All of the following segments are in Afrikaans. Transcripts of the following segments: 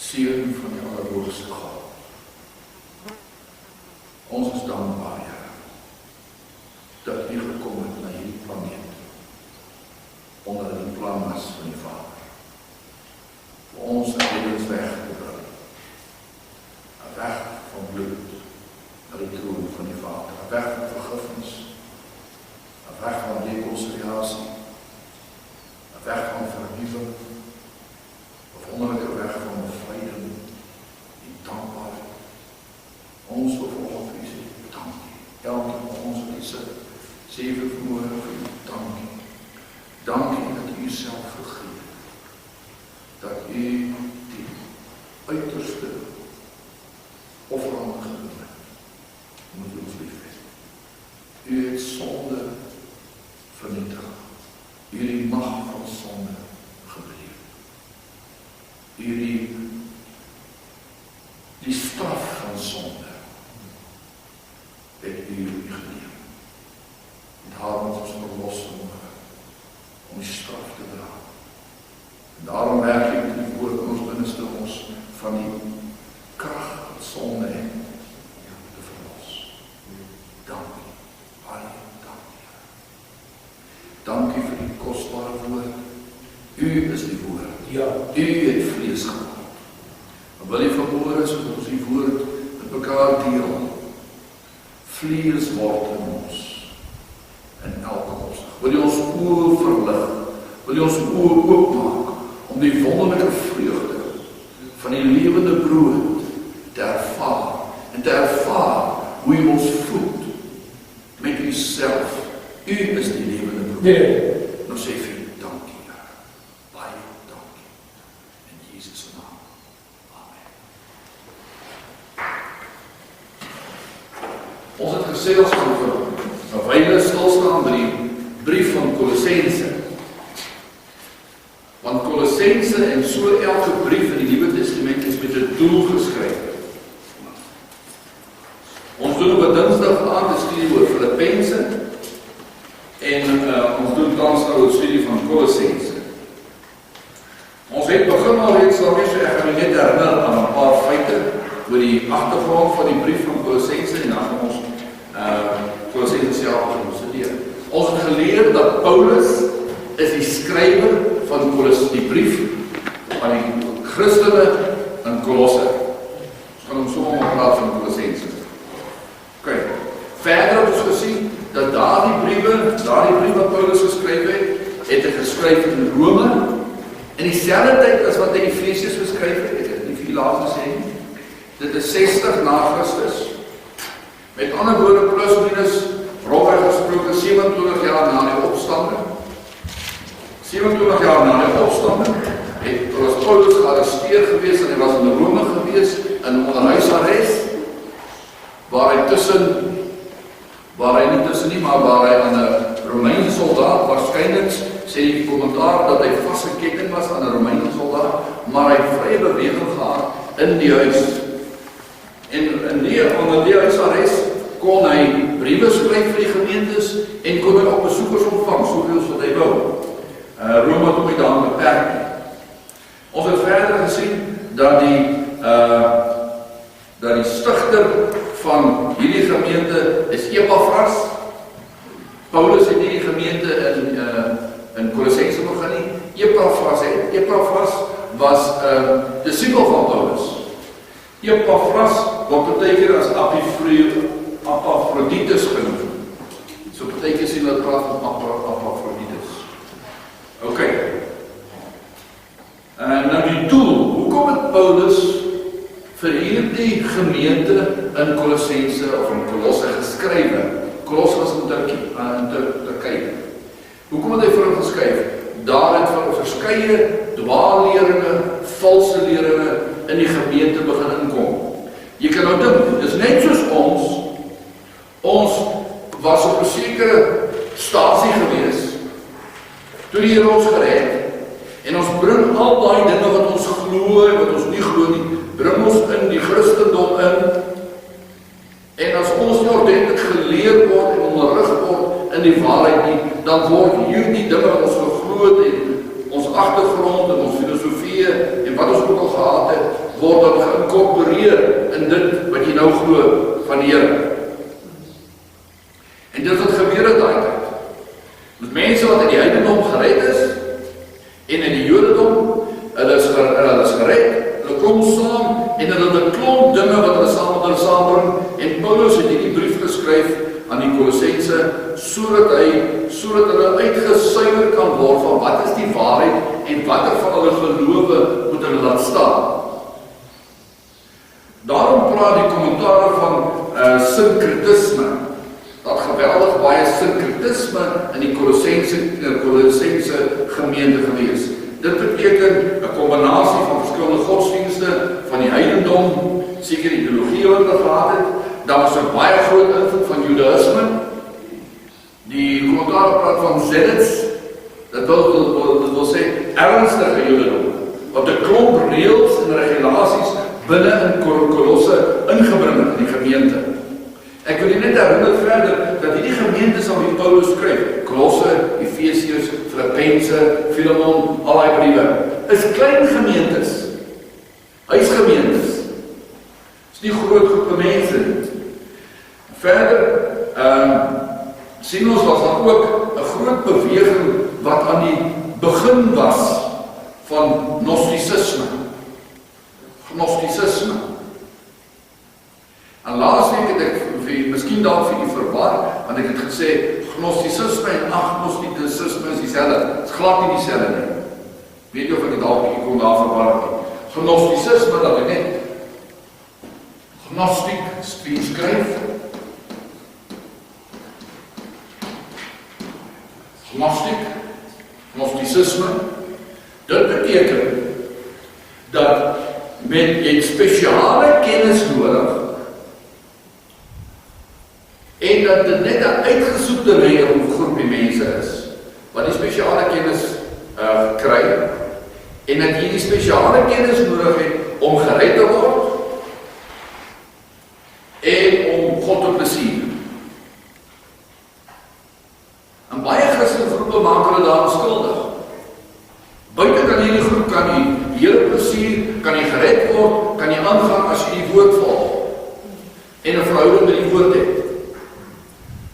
Seun van die Allerhoogste God. Ons is dankbaar, Here, dat U gekom het na hierdie planeet, onder die plan was van die Vader, vir ons 'n lewensweg te bring, 'n weg van bloed, na die troon van die Vader, 'n weg van vergifnis, 'n weg van rekonsiliasie, 'n weg van vernuwing, 'n wonderlike weg van bevrijding, die dankbaarheid. Ons wil volgens U sê, dankie. Elke van ons wat U sit, sê vir vanmorgen vir U, dankie. Dankie dat U self vergeet, dat U die uiterste offerande gedoen het. Moet ons lief hê. U het sonde vernietig. U het die mag van sonde gebreek. U het die straf van sonde het U geneem. En daarom het ons verlos om die straf te dra. En daarom werk ek die woord in ons binneste ons van die krag wat sonde het te verlos. Dankie, baie dankie. Dankie vir die kosbare woord. U is die woord. Ja. U het vlees geword. En wil jy vanmorgen, soos ons die woord met mekaar deel, vlees word in ons, in elke opsig. Wil jy ons oë verlig, wil jy ons oë oopmaak, om die wonderlike vreugde van die lewende brood te ervaar, en te ervaar hoe jy ons voed met U self. U is die lewende brood. Nee. Nou sê vir U, dankie, Here. Baie dankie. In Jesus' naam. Amen. Ons het gesels over 'n wyle stilstaan by die brief van Kolossense. Want Kolossense en so elke brief in die Nuwe Testament is met 'n doel geskryf. Ons doen op 'n Dinsdag aand 'n studie oor Filippense en ons doen tans nou 'n studie van Kolossense. Ons het begin al reeds daarmee, so ek gaan net herinner aan 'n paar feite oor die agtergrond van die brief van Kolossense en dan gaan ons Kolossense self bestudeer. Ons het geleer dat Paulus is die skrywer van die brief aan die Christene in Kolosse. Ons gaan ons sommer praat van Kolossense. OK. Verder het ons gesien dat daardie brief wat Paulus geskryf het hy geskryf in Rome, in dieselfde tyd as wat hy Efesiërs geskryf het, ek het nie vir laat gesê nie. Dit is 60 na Christus. Met ander woorde, plus minus, rofweg gesproke, 27 jaar na die opstanding. 27 jaar na die opstanding was Paulus gearresteer gewees en hy was in Rome gewees, in onderhuisarrest, waar hy aan 'n Romeinse soldaat, waarskynlik sê die kommentaar dat hy vasgeketting was aan 'n Romeinse soldaat, maar hy het vrye beweging gehad in die huis. En onder die huisarrest kon hy briewe skryf vir die gemeentes en kon hy ook besoekers ontvang, soveel as wat hy wou. Rome het hom nie daaraan beperk nie. Ons het verder gesien dat die stigter van hierdie gemeente is Epaphras. Paulus het nie die gemeente in Kolossense begin nie. Epaphras was disipel van Paulus. Epaphras word partykeer as Epaphroditus genoem. So partykeer sien hulle praat van Epaphroditus. OK. Nou die doel, hoekom het Paulus vir hierdie gemeente in Kolossense of in Kolosse geskrywe? Kolosse was in Turkye. Hoekom het hy vir hom geskryf? Daar het van verskeie dwaalleringe, valse leringe in die gemeente begin inkom. Jy kan nou dink, dis net soos ons was op 'n sekere stasie gewees, toe die Here ons gered, en ons bring al daai dinge wat ons glo en wat ons nie glo nie, bring ons in die Christendom in, en as ons nie ordentlik geleer word en onderrig word in die waarheid nie, dan word hierdie dinge wat ons geglo het en ons agtergrond en ons filosofie en wat ons ook al gehad het, word dan geïncorporeer in dit wat jy nou glo van die Here. En dit wat gebeur het daai tyd. Met mense wat in die heidendom gered is, en in die Jodendom, hulle is gered, hulle kom saam, en hulle het 'n klomp dinge wat hulle saambring, en Paulus het hierdie brief geskryf aan die Kolossense, sodat hulle uitgesuiwer kan word van wat is die waarheid, en watter van hulle gelowe moet hulle laat staan. Daarom praat die kommentaar van synkretisme, dat geweldig baie synkretisme in die Kolossense gemeente gewees. Dit beteken 'n kombinasie van verskillende godsdienste, van die heidendom, sekere ideologie wat hulle gehad het. Daar was 'n baie groot invloed van Judaïsme. Die kommentaar praat van zealots, dit wil sê ernstige Jodendom, wat 'n klomp reëls en regulasies binne in Kolosse ingebring het in die gemeente. Ek wil net herinner verder dat hierdie gemeentes aan wie Paulus skryf, Kolosse, Efesiërs, Filippense, Filemon, al die briewe, is klein gemeentes, huisgemeentes. Is nie groot groepe mense nie. Verder sien ons was dan ook 'n groot beweging wat aan die begin was van Gnostisisme. En laasweek het ek miskien dalk vir die verwar, want ek het gesê Gnostisisme en agnostisisme is dieselfde. Dit is glad nie dieselfde nie. Weet jy of ek het dalk ek kon daar verwar nie. Gnostisisme dat ek net Gnostic skryf. Gnostisisme. Dit beteken dat jy spesiale kennis nodig en dat dit net 'n uitgesoekte groepie mense is wat die spesiale kennis kry en dat jy die spesiale kennis nodig het om gered te word en om God te plesier. En baie Christelike groepe maak hulle daar skuldig. Buite kan hierdie groep kan jy die Here plesier, kan jy gered word, kan jy aangaan as jy die woord volg en 'n verhouding met die woord het.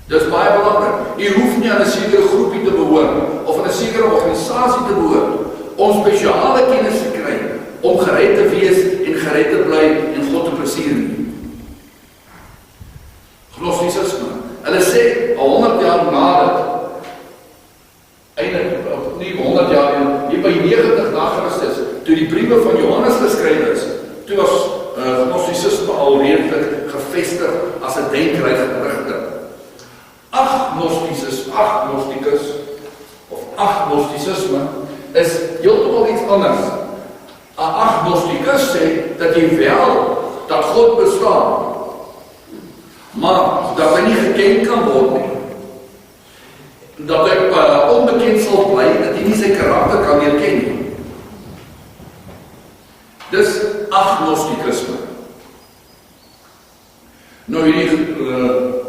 Dis baie belangrik. Jy hoef nie aan 'n sekere groepie te behoort of aan 'n sekere organisasie te behoort om spesiale kennis te kry om gered te wees en gered te bly en God te plesier nie. Gnostisisme. Hulle sê 100 jaar na dit, eintlik nie 100 jaar nie, by 90 na Christus, toe die briewe van Johannes geskryf is, toe was Gnostisisme al redelik gevestig as 'n denkrychting. Agnostisisme is heeltemal iets anders. 'n Agnostikus sê dat jy wel dat God bestaan, maar dat hy nie geken kan word nie. Dat hy onbekend sal bly, dat jy nie sy karakter kan herken nie. Dis agnostisisme. Nou hierdie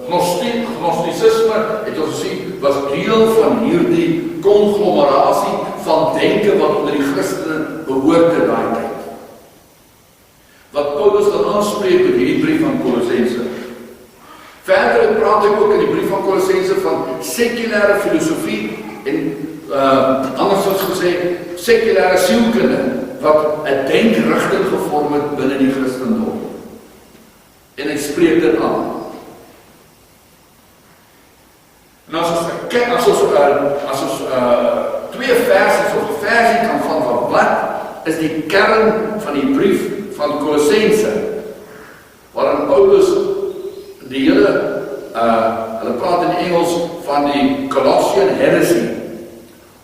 Gnostisisme, het ons gesien, was deel van hierdie konglomerasie van denke wat onder die Christene behoort te daai tyd. Wat Paulus dan aanspreek met hierdie brief van Kolossense. Verder praat hy ook in die brief van Kolossense van sekulêre filosofie en anders as gesê, sekulêre sielkunde wat 'n denkrigting gevorm het binne die Christendom. En hy spreek dit aan. En as ons kyk, as ons twee versies of 'n versie kan van wat is die kern van die brief van Kolossense, waarin Paulus die hele, hulle praat in Engels van die Colossian heresy,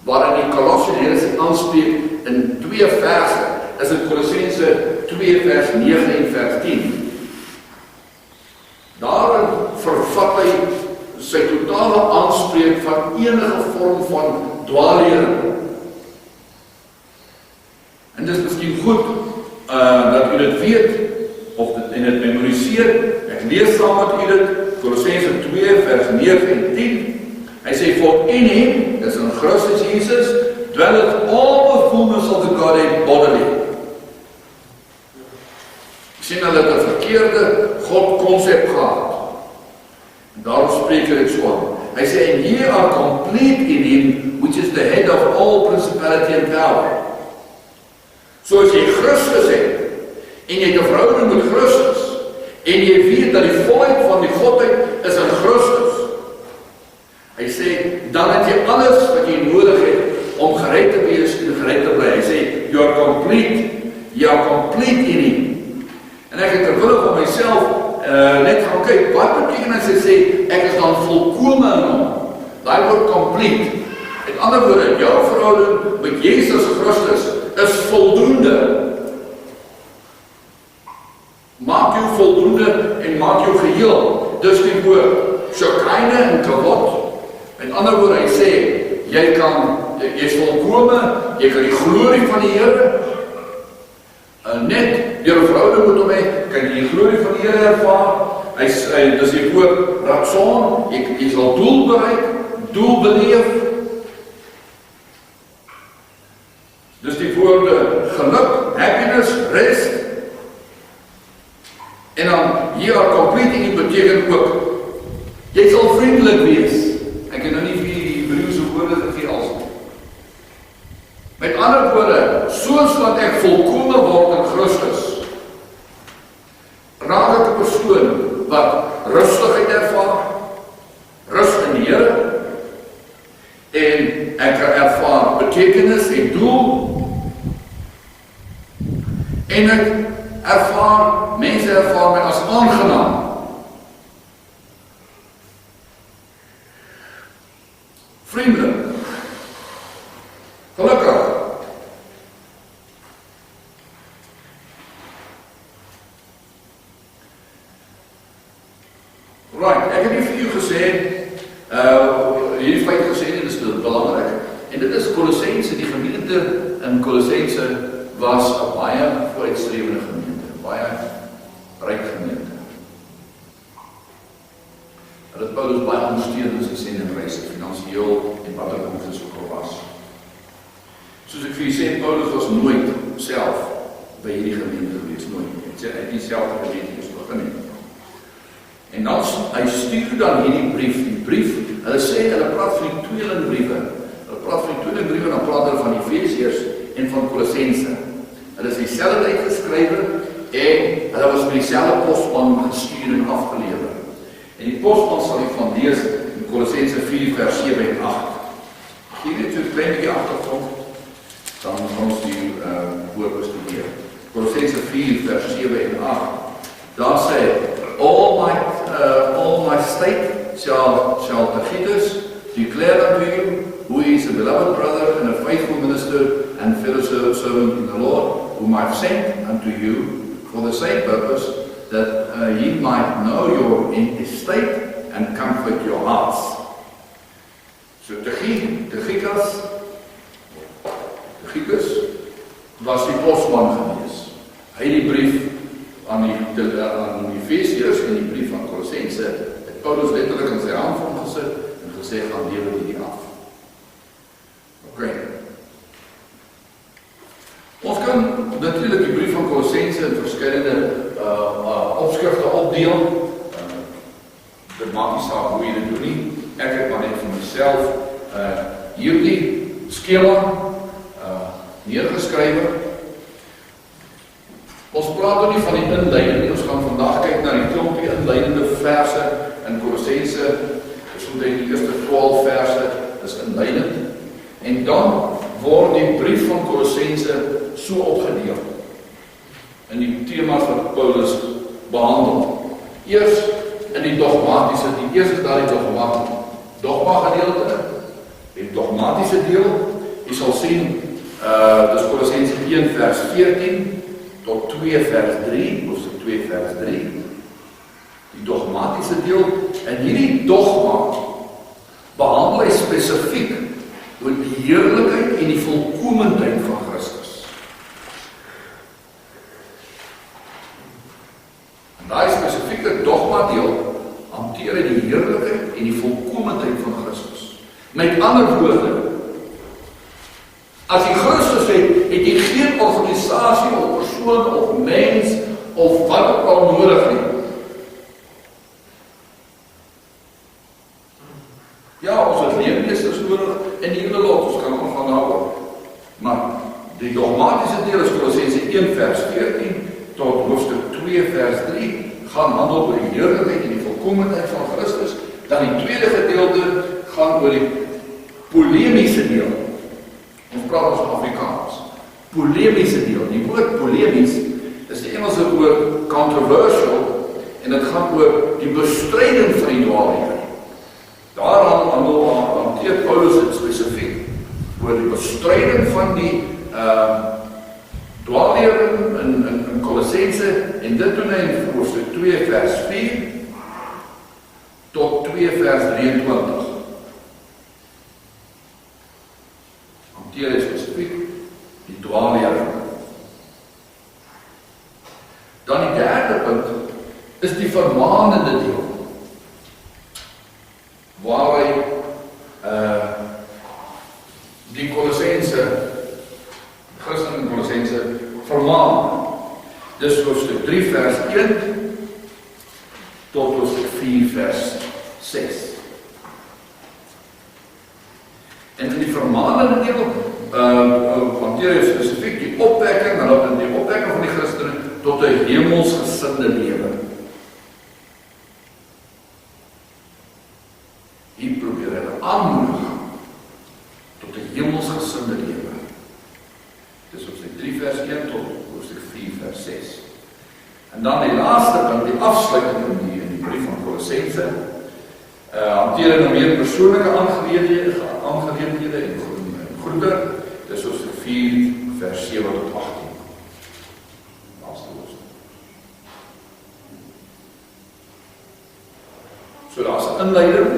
waarin die Colossian heresy aanspreek in twee verse, is dit Kolossense 2 vers 9 en vers 10. Daarin vervat hy sy totale aanspreek van enige vorm van dwaallering. En dit is miskien goed dat u dit weet, of dit memoriseer. Ek lees saam met u dit, Kolossense 2 vers 9 en 10. Hy sê, for in him, dis in Christus Jesus, dwelleth all the fullness of the Godhead bodily. sien hulle het 'n verkeerde God-konsep gehad. En daarom spreek hy dit so aan. Hy sê, and ye are complete in him, which is the head of all principality and power. So as jy Christus het, en jy het 'n verhouding met Christus, en jy weet dat die volheid van die Godheid is in Christus. Hy sê, dan het jy alles wat jy nodig het om gered te wees en gered te bly. Hy sê, you are complete in him. En ek het terwille van myself net gaan kyk, wat beteken as hy sê, ek is dan volkome in hom? Daai woord complete. Met ander woorde, jou verhouding met Jesus Christus is voldoende. Maak jou voldoende en maak jou geheel. Dis die woord, Shekinah en Kavod. Met ander woorde, hy sê, jy is volkome, jy kan die glorie van die Here, net deur 'n verhouding met hom hê, kan jy die glorie van die Here ervaar. Dis die woord ratson, jy sal doel bereik, doel beleef. Dis die woorde geluk, happiness, rest. En dan hier are complete in beteken ook, jy sal vriendelik wees. Ek het nou nie vir die Hebreëse woorde gegee als. Met ander woorde, soos wat ek volkome word in Christus, raak ek 'n persoon wat rustigheid ervaar, rus in die Here, en ek ervaar betekenis en doel, en ek mense ervaar my as aangenaam. Vriendelik, gelukkig. Right, ek het nie vir u gesê, hierdie feit gesê, en dit is belangrik, en dit is Kolossense, die gemeente in Kolossense was 'n baie vooruitstrevende gemeente, baie ryk gemeente. Hulle het Paulus baie ondersteun in sy sendingreise, finansiëel en wat ook al so was. Soos ek vir u sê, Paulus was nooit self by hierdie gemeente gewees, nooit. Hy het nie self die gemeente begin nie. En dan, hy stuur dan hierdie brief, hulle sê, hulle praat van die tweelingbriewe, dan praat hulle van Efesiërs en van Kolossense. Hulle is dieselfde tyd geskrywe, en hulle was met dieselfde posman gestuur en afgelewer. En die posman sal ek van lees in Kolossense 4 vers 7 en 8. Hier net so 'n klein bietjie agtergrond, dan gaan ons die woord bestudeer. Kolossense 4 vers 7 en 8. Daar sê, all my state shall Tychicus declare unto you, who is a beloved brother and a faithful minister and fellow servant in the Lord, whom I have sent unto you for the same purpose, that ye might know your estate and comfort your hearts. So Tychicus was die posman gewees. Hy het die brief aan die Efesiërs en die brief aan Kolossense, het Paulus letterlik in sy hand van gesit en gesê, gaan lewer hierdie af. Okay. Ons kan natuurlijk die brief van Kolossense in verskillende opskrifte opdeel. Dit maak nie saak hoe jy dit doen nie. Ek het maar net vir myself hierdie skema neergeskrywe. Ons praat ook nie van die inleiding nie. Ons gaan vandag kyk na die klompie inleidende verse in Kolossense. So die eerste 12 verse is inleidend. En dan word die brief van Kolossense so opgedeel in die thema's wat Paulus behandel. Eers in die dogmatiese, die eerste is daar die dogma gedeelte, die dogmatiese deel. Jy sal sien, dis Kolossense 1 vers 14 tot 2 vers 3, of 2 vers 3. Die dogmatiese deel, en hierdie dogma behandel hy spesifiek oor die heerlikheid en die volkomendheid van Christus. En daai spesifieke dogma deel hanteer hy die heerlikheid en die volkomendheid van Christus. Met ander woorde, as jy Christus het, het jy geen organisasie of persoon of mens of wat ook al nodig nie. Ja, ons het leenmeesters nodig en die hele lot, ons kan ons van hou. Maar die dogmatiese deel is Kolossense 1 vers 14 tot hoofstuk 2 vers 3 gaan handel oor die heerlikheid en die volkomendheid van Christus. Dan die tweede gedeelte gaan oor die polemiese deel. Ons praat ons Afrikaans. Polemiese deel. Die woord polemies is die Engelse woord controversial en dit gaan oor die bestryding van die dwaalleer. Daaraan hanteer Paulus het spesifiek oor die bestryding van die dwaalleer in Kolossense en dit doen hy in hoofstuk 2 vers 4 tot 2 vers 23. Hanteer hy spesifiek die dwaalleer. Dan die derde punt is die vermaanende deel, waar hy die Kolossense, Christen in Kolossense vermaan. Dis hoofstuk 3 vers 1 tot hoofstuk 4 vers 6. En in die vermanende deel hanteer hy spesifiek die opwekking, en die opwekking van die Christene tot 'n hemelsgesinde lewe. Hier probeer hy aanmoedig tot 'n hemelsgesinde lewe. Dis hoofstuk 3 vers 1 tot hoofstuk 4 vers 6. En dan die laaste punt, die afsluiting in die brief van Kolossense, hanteer hy nou meer persoonlike aangeleenthede en groete. Dis hoofstuk 4 vers 7 tot 18. Laaste hoofstuk. So daar's 'n inleiding.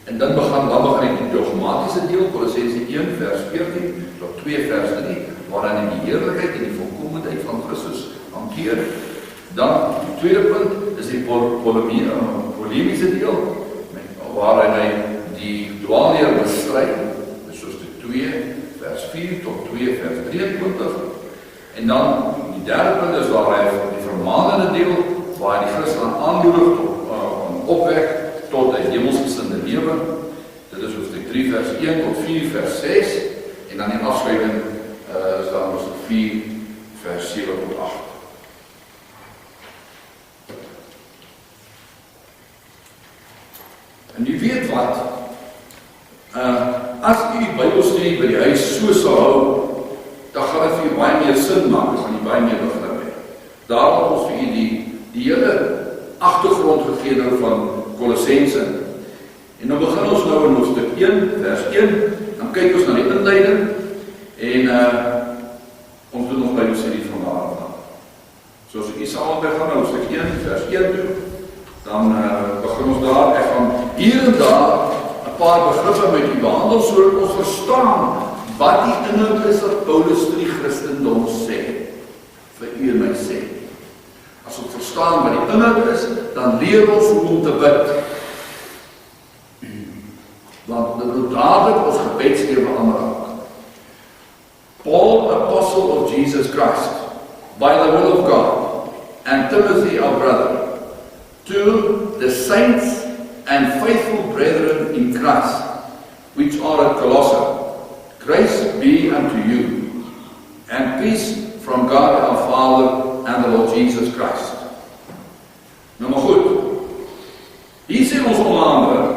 En dan begin die dogmatiese deel, Kolossense 1 vers 14 tot 2 vers 3, waarin hy die heerlikheid en die volkomendheid van Christus hanteer. Dan die tweede punt is die polemiese deel, waarin hy die dwaalleer bestry, dus soos die 2 vers 4 tot 2 vers 23. En dan die derde punt is waar hy die vermanende deel, waar hy die Christen aanmoedig tot opwek tot 'n hemelsgesinde lewe. Dit is hoofstuk 3 vers 1 tot 4 vers 6 en dan die afsluiting is dan hoofstuk 4 vers 7 tot 8. En jy weet wat, as jy die Bybelstudie by die huis so sal hou, dan gaan dit vir jy baie meer sin maak, dan gaan jy baie meer begrip hê. Daarom het ons vir jy die hele agtergrond gegee van Kolossense. En dan begin ons nou in hoofstuk 1 vers 1, dan kyk ons na die inleiding en ons doen nog Bybelstudie van daar af. So as ek saam begin na hoofstuk 1 vers 1 toe, dan begin ons daar, ek gaan hier en daar 'n paar begrippe met u behandel, sodat ons verstaan wat die inhoud is wat Paulus vir die Christendom sê, vir u en my sê. As ons verstaan wat die inhoud is, dan leer ons hoe om te bid. Want dit moet dadelik ons gebedslewe aanraak. Paul, apostle of Jesus Christ, by the will of God, and Timothy, our brother, to the saints and faithful brethren in Christ, which are at Colossae, grace be unto you, and peace from God our Father and the Lord Jesus Christ. Nou maar goed, hier sê ons onder andere,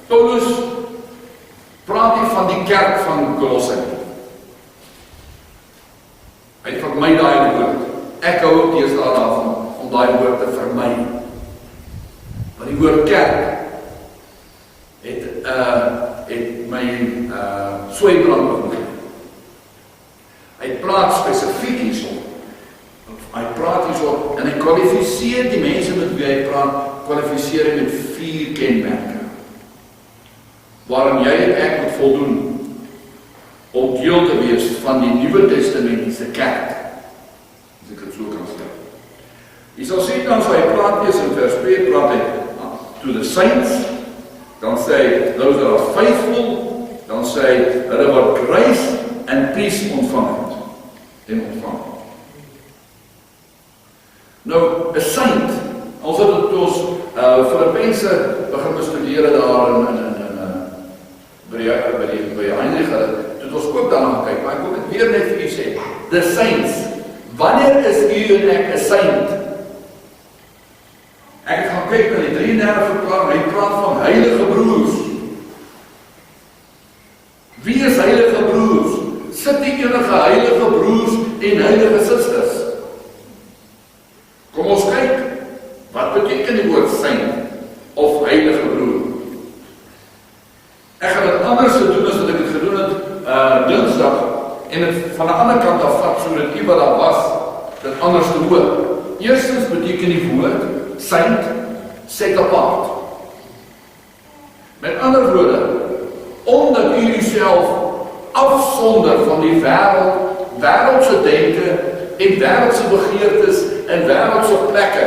Paulus praat hier van die kerk van Colossae. Hy vermy daai woord. Ek hou ook deesdae daarvan om daai woord te vermy. Want die woord kerk het my swybrand begin. Hy praat spesifiek hierso. Hy praat hierso en hy kwalifiseer die mense met wie hy praat, kwalifiseer hy met 4 kenmerke. Waarin jy en ek moet voldoen om deel te wees van die Nuwe Testamentiese kerk. As ek het so kan stel. Jy sal sien dan so hy praat eers in vers 2, praat hy to the saints, dan sê hy, those that are faithful, dan sê hy, hulle wat grace and peace ontvang het, en ontvang. Nou, 'n saint, ons het dit ons Filippense begin bestudeer daar by Heinrich, het ons ook daarna gekyk, maar ek wil dit weer net vir u sê, the saints, wanneer is u en ek 'n saint? Ek gaan kyk na die 33 verklaring, hy praat van heilige broers. Wie is heilige broers? Sit die enige heilige broers en heilige susters? Kom ons kyk, wat beteken die woord saint of heilige broer? Ek gaan dit anders doen as wat ek het gedoen het Dinsdag en het van die ander kant af vat, sodat die wat daar was, dit anders te hoor. Eerstens beteken die woord saint, set apart. Met ander woorde, omdat u uself afsonder van die wêreld, wêreldse denke en wêreldse begeertes en wêreldse plekke.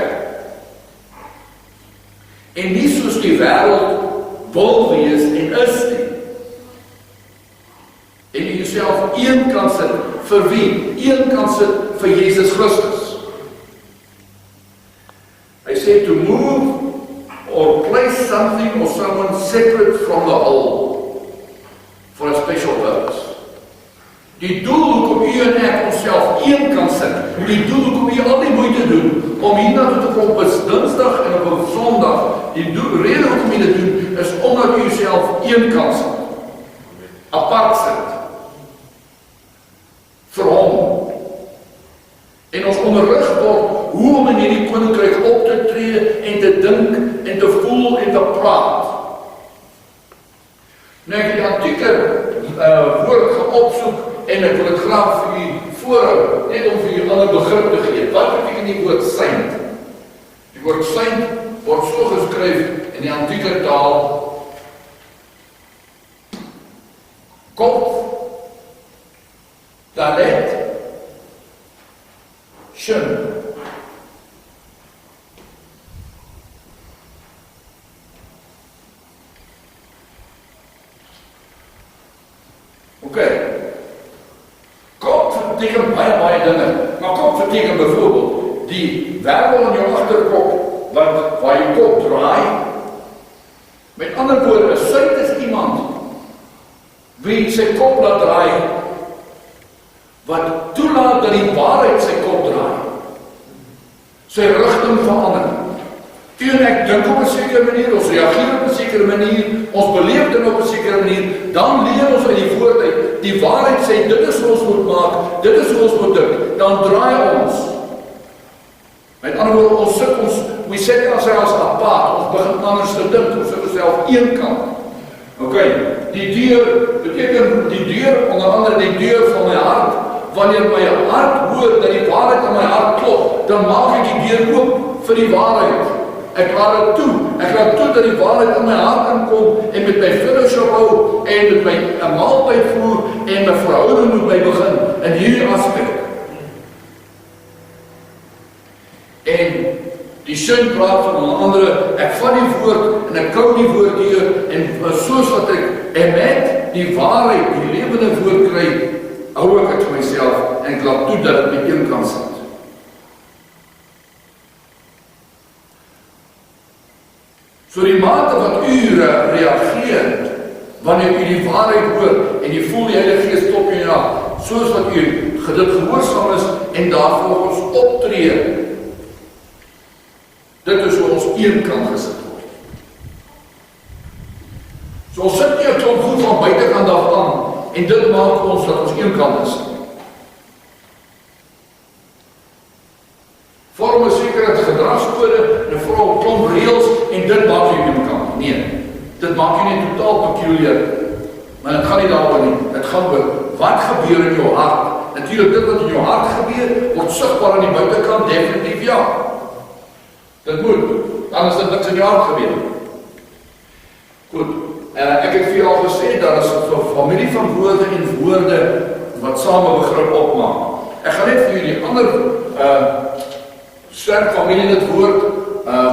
En nie soos die wêreld wil wees en is nie. En u jouself een kan sit vir wie? Een kan sit vir Jesus Christus. Hy sê to move or place something or someone separate from the whole for a special purpose. Die doel hoekom u en ek onsself een kan sit, die doel hoekom u al die moeite doen om hiernatoe te kom op Dinsdag en op 'n Sondag, die rede hoekom u dit doen, is omdat u uself een kan sit, apart sit, vir hom. En ons onderrig word hoe om in hierdie koninkryk op te tree en te dink en te voel en te praat. Nou ek het die antieke woord geopsoek en ek wil dit graag vir u voorhou, net om vir u 'n ander begrip te gee. Wat beteken die woord saint? Die woord saint word so geskryf in die antieke taal kop, dalet, shin. Oké. Kop beteken baie dinge. Maar kop beteken byvoorbeeld die wervel in jou agterkop waar jou kop draai. Met ander woorde, 'n saint is iemand wie sy kop laat draai, wat toelaat dat die waarheid sy kop draai, sy rigting verander. U en ek dink op 'n sekere manier, ons reageer op 'n sekere manier, ons beleef dit op 'n sekere manier, dan leer ons uit die woord uit, die waarheid sê, dit is hoe ons moet maak, dit is hoe ons moet dink, dan draai ons. Met ander woorde, we set ourselves apart, ons begin anders te dink, ons sit onsself een kant. Oké, die deur, beteken die deur, onder andere die deur van my hart, wanneer my hart hoor dat die waarheid in my hart klop, dan maak ek die deur oop vir die waarheid. Ek laat dit toe. Ek laat toe dat die waarheid in my hart inkom en met my fellowship hou en met my 'n maaltyd voer en my verhouding moet my begin in hierdie aspek. En die sin praat van onder andere, ek vat die woord en ek kou die woord deur en soos wat ek met die waarheid, die lewende woord kry, hou ek het vir myself en ek laat toe dat het met een kan sit. So die mate wat u reageer, wanneer u die waarheid hoor en u voel die Heilige Gees klop in jou hart, soos wat u dit gehoorsaam is en daarvolgens optree, dit is hoe ons een kan gesit word. So ons sit nie 'n klomp goed van buitekant af aan en dit maak ons dat ons een kan is. Vorm 'n sekere gedragskode en vorm 'n klomp reëls en dit maak jy een kan. Nee, dit maak jy net totaal peculiar. Maar dit gaan nie daaroor nie. Dit gaan oor wat gebeur in jou hart. Natuurlik dit wat in jou hart gebeur, word sigbaar aan die buitekant, definitief ja. Dit moet, anders het niks in jou hart gebeur. Goed, ek het vir jou al gesê, daar is 'n familie van woorde en woorde wat same begrip opmaak. Ek gaan net vir julle ander sterk familie dit woord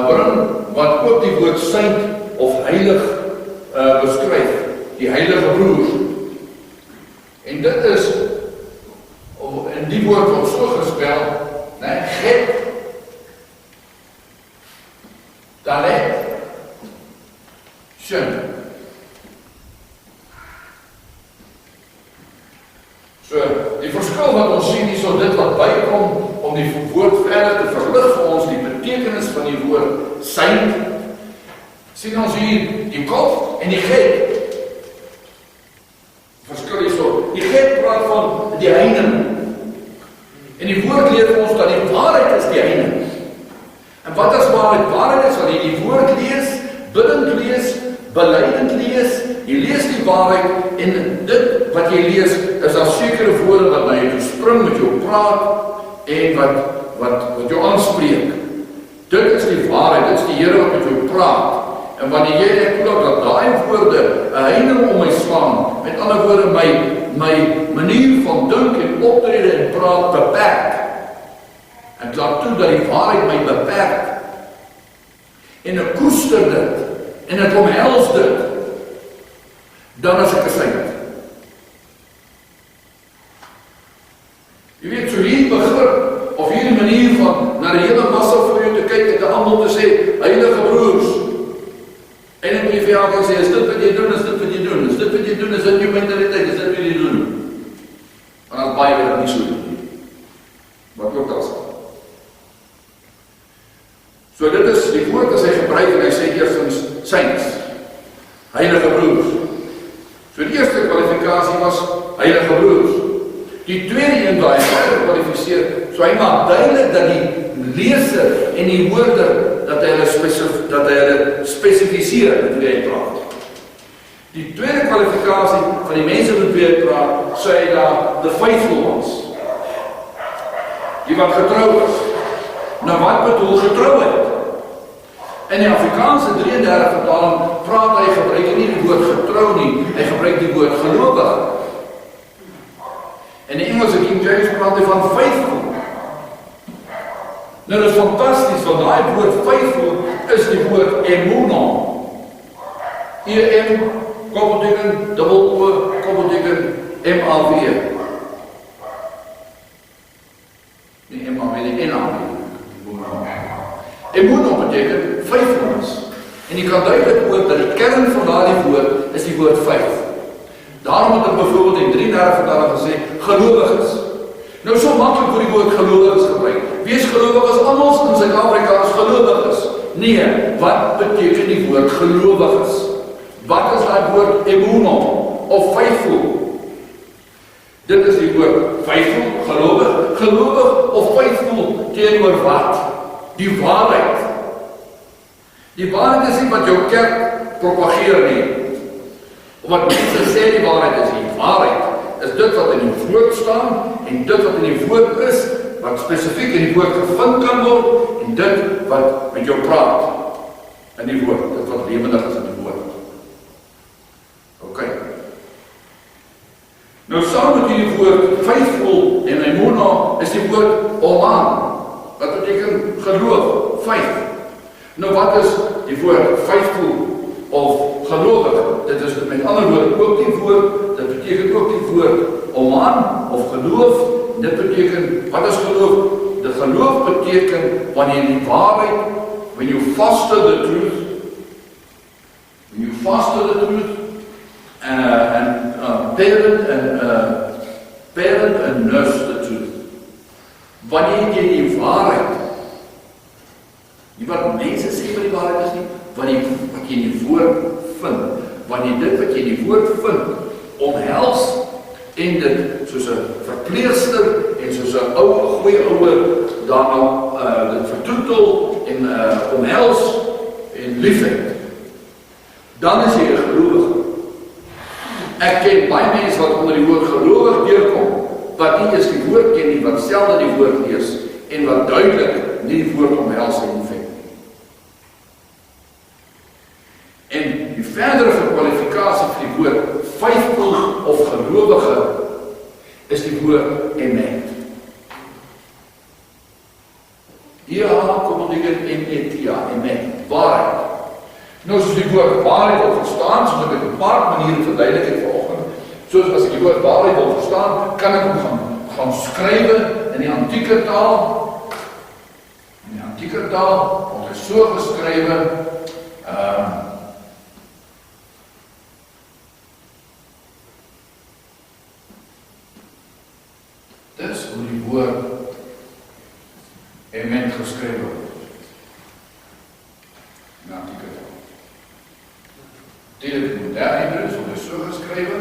bring, wat ook die woord saint of heilig beskryf, die heilige broers. En dit is, en die woord word so gespel, Get betekenis van die woord saint. Sien ons hier die kop en die gek. Verskil hierso. Die gek praat van die heining. En die woord leer ons dat die waarheid is die heining. En wat is waarheid? Waarheid is wanneer jy die woord lees, bidend lees, beleidend lees, jy lees die waarheid en dit wat jy lees, is daar sekere woorde wat na jou toe spring, met jou praat en wat jou aanspreek. Dit is die waarheid, dit is die Here wat met jou praat. En wanneer jy ek voel dat daai woorde 'n heining om my slaan, met ander woorde my manier van dink en optrede en praat beperk. En laat toe dat die waarheid my beperk. En ek koester dit en ek omhels dit. Dan is ek 'n saint. Jy weet, so hier begrip of hierdie manier van na die hele massa voor jou te kyk en te almal te sê, heilige broers. En ek moet vir elkeen sê, is dit wat jy doen, is dit wat jy doen, is dit wat jy doen, is dit jou mentaliteit, is dit wat jy doen. Want as baie wat nie so doen. Wat ook al sê. So dit is die woord as hy gebruik en hy sê eerstens saints, heilige broers. So die eerste kwalifikasie was heilige broers. Die tweede een waar hy gekwalifiseer, so hy maak duidelik dat die leser en die hoorder dat hy hulle spesifiseer met wie hy praat. Die tweede kwalifikasie van die mense met wie hy praat, sê hy daar the faithful ones. Die wat getrou is. Nou wat bedoel getrouheid? In die Afrikaanse 33 vertaling praat hy, gebruik nie die woord getrou nie, hy gebruik die woord gelowig. In die Engelse King James praat hy van faithful. Nou dit is fantasties, want daai woord faithful is die woord emuna. E-M, koppelteken, dubbel O, koppelteken, M-A-W. Nie M-A-W, nie N-A-W. Emuna beteken faithfulness. En jy kan duidelik hoor dat die kern van daardie woord is die woord faith. Daarom het ek byvoorbeeld in 33 vertaling gesê, gelowiges. Nou so maklik word die woord gelowiges gebruik. Wie is gelowiges? Almal in Suid-Afrika is gelowiges. Nee, wat beteken die woord gelowiges? Wat is daai woord emuna of faithful? Dit is die woord faithful, gelowig of faithful teenoor wat? Die waarheid. Die waarheid is nie wat jou kerk propageer nie. Of wat mense sê die waarheid is. Die waarheid is dit wat in die woord staan en dit wat in die woord is, wat spesifiek in die woord gevind kan word en dit wat met jou praat in die woord, dit wat lewendig is in die woord. Ok. Nou saam met die woord faithful en emuna is die woord oman. Wat beteken geloof, faith. Nou wat is die woord faithful of gelowig? Dit is met ander woorde ook die woord, dit beteken ook die woord oman of geloof. Dit beteken, wat is geloof? Die geloof beteken wanneer die waarheid, when you foster the truth, and parent and nurse the truth. Wanneer jy die waarheid, nie wat mense sê wat die waarheid is nie, wat jy in die woord vind, wanneer dit wat jy in die woord vind, omhels, en dit soos 'n verpleegster, en soos 'n goeie ouer, daarna dit vertroetel, en omhels, en liefhet, dan is jy 'n gelowige. Ek ken baie mense wat onder die woord gelowig deurkom, wat nie eens die woord ken nie, wat selde die woord lees, en wat duidelik nie die woord omhels en liefhet. En die verdere kwalifikasie vir die woord faithful of gelowige is die woord emet. Hier kom ons tegen emetia, emet, waarheid. Nou soos die woord waarheid wil verstaan, soos ek 'n paar maniere verduidelik het vanoggend, soos as ek die woord waarheid wil verstaan, kan ek hom gaan skrywe in die antieke taal. In die antieke taal word hy so geskrywe, dis hoe die woord emet geskrywe word. geskrywe?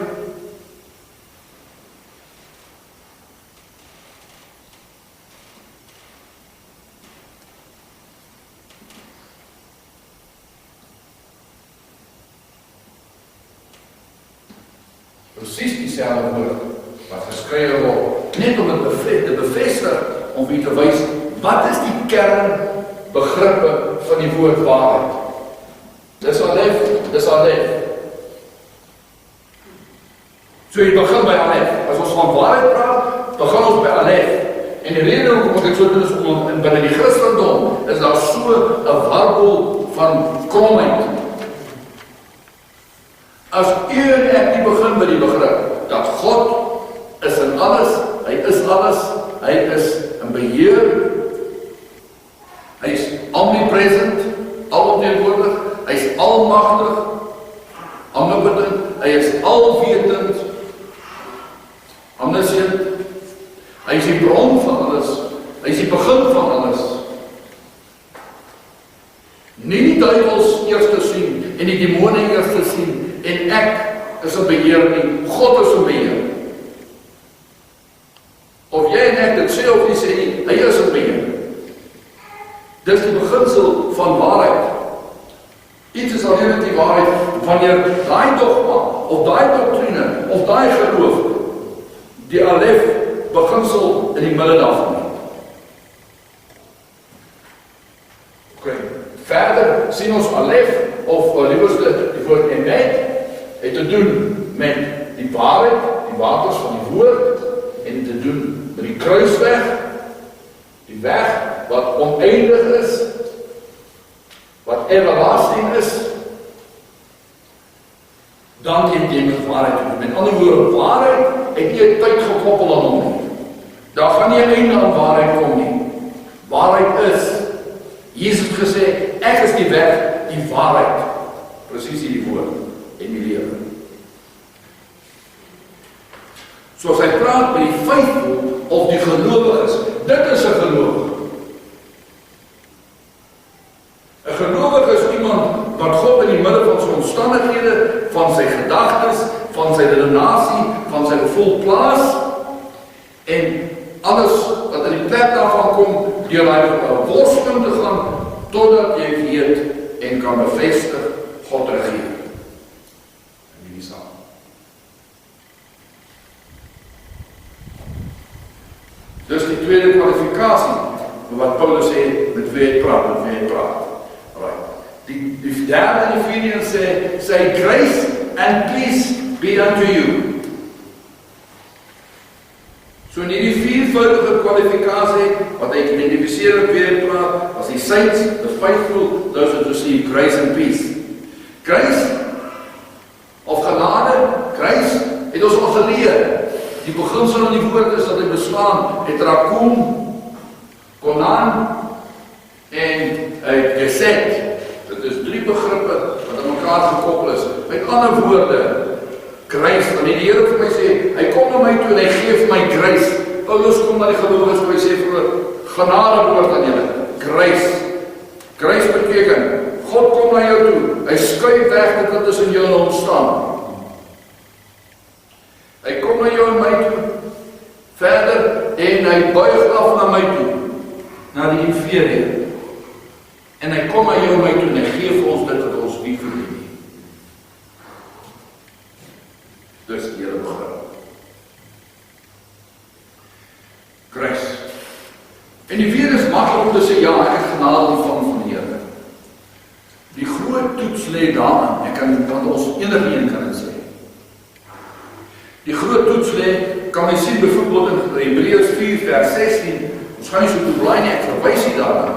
Presies dieselfde woord wat geskrywe word, net om dit te bevestig, om weer te wys, wat is die kernbegrippe van die woord waarheid? Dis alef. So jy begin by alef. As ons van waarheid praat, begin ons by alef. En die rede hoekom ek so doen is om binne die Christendom is daar so 'n warboel van kromheid. As u en ek nie begin by die begrip dat God is in alles, hy is alles, hy is in beheer, hy is omnipresent, alomteenwoordig, hy is almagtig, omnipotent, hy is alwetend, omniscient, hy is die bron van alles, hy is die begin van alles. Nie die duivels eers te sien en die demone eers te sien en ek is in beheer nie, God is in beheer. Of jy en ek dit sê of nie sê nie, hy is in beheer. Dis die beginsel van waarheid. Iets is alleen met die waarheid wanneer daai dogma of daai doktrine of daai geloof die alef beginsel in die midde daarvan het. Okay. Verder sien ons alef of liewerste die woord emet het te doen met die waarheid, die waters van die woord en te doen met die kruisweg, die weg wat oneindig is, wat everlasting is, dan het jy met waarheid te doen. Met ander woorde, waarheid het nie 'n tyd gekoppel aan hom nie. Daar gaan nie 'n einde aan waarheid kom nie. Waarheid is, Jesus het gesê, ek is die weg, die waarheid. Presies die woord en die lewe. Soos hy praat met die faithful of die gelowiges, dit is 'n gelowige. 'n gelowige is iemand wat God in die midde van sy omstandighede, van sy gedagtes, van sy redenasie, van sy gevoel plaas en alles wat in die plek daarvan kom, deur daai worsteling te gaan totdat jy weet en kan bevestig God regeer. En die saam. Dus die tweede kwalifikasie wat Paulus sê met wie hy praat. Right. Die derde en die vierde sê grace and peace be unto you. So in die viervoudige kwalifikasie wat hy identifiseer met wie hy praat, was die saints, the faithful, those that receive grace and peace. Grace of genade, grace het ons al geleer. Die beginsel in die woord is dat hy bestaan het rakum, konan en geset. Dit is drie begrippe wat aan mekaar gekoppel is. Met ander woorde, grace, wanneer die Here vir my sê, hy kom na my toe en hy gee vir my grace. Paulus kom na die gelowiges toe, hy sê vir hulle, genade behoort aan julle. Grace. Grace beteken, God kom na jou toe, hy skuif weg dit wat tussen jou en hom staan. Hy kom na jou en my toe, verder, en hy buig af na my toe, na die inferieur. En hy kom na jou en my toe, en hy gee vir ons dit wat ons nie verdien nie. Dis die hele begrip. Grace. En die weer is maklik om te sê, ja, ek het genade ontvang van die Here. Die groot toets lê daarin, want ons enige een kan dit sê. Die groot toets lê, kan my sien byvoorbeeld in Hebreërs 4 vers 16, ons gaan nie so toe blaai nie, ek verwys nie daarna.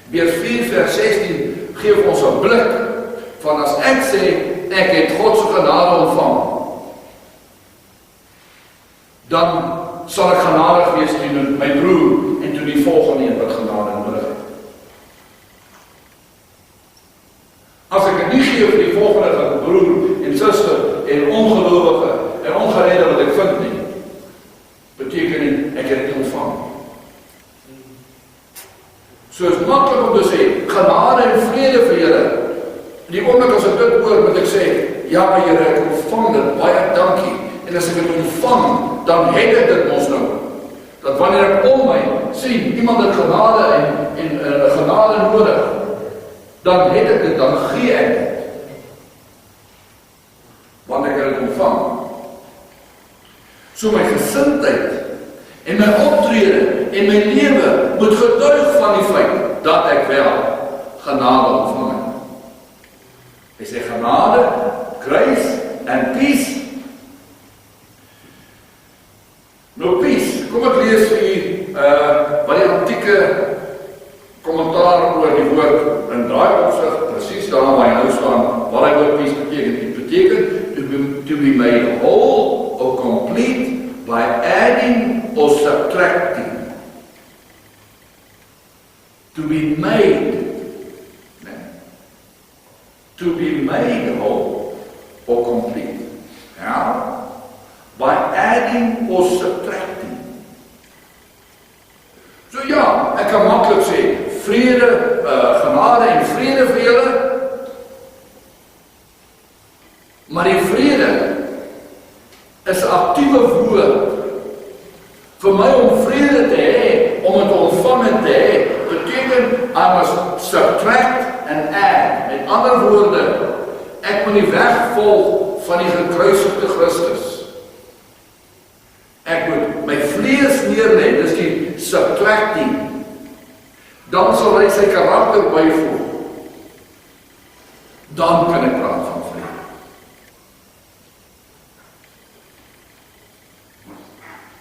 Hebreërs 4 vers 16 geef ons 'n blik van as ek sê, ek het God se genade ontvang, dan sal ek genadig wees teen my broer en toe die volgende een wat genade nodig het. As ek dit nie gee vir die volgende broer en suster en ongelowige en ongeredde wat ek vind nie, beteken nie, ek het dit ontvang. So is maklik om te sê, genade en vrede vir julle. Die oomblik as ek dit hoor, moet ek sê, ja Here, ek ontvang ontvang dit, baie dankie. En as ek dit ontvang, dan het ek dit mos nou. Dat wanneer ek om my sien, iemand het genade en genade nodig, dan het ek dit, dan gee ek dit. Want ek het ontvang. So my gesindheid en my optrede en my lewe moet getuig van die feit dat ek wel genade ontvang het. Hy sê genade, grace and peace. Nou peace, kom ek lees vir u wat die antieke kommentaar oor die woord in daai opsig, presies daar waar hy nou staan, wat hy woord peace beteken. Dit beteken to be made whole or complete by adding or subtracting. To be made. To be made whole or complete. Ja? By adding or subtracting. So ja, ek kan maklik sê, vrede, genade en vrede vir julle, maar die vrede is 'n aktiewe woord. Vir my om vrede te hê, om het te ontvang en te hê, beteken I must subtract and add. Met ander woorde, ek moet die weg volg van die gekruisigde Christus. Ek moet my vlees neerlê, dis die subtracting. Dan sal hy sy karakter byvoeg. Dan kan ek praat van vrede.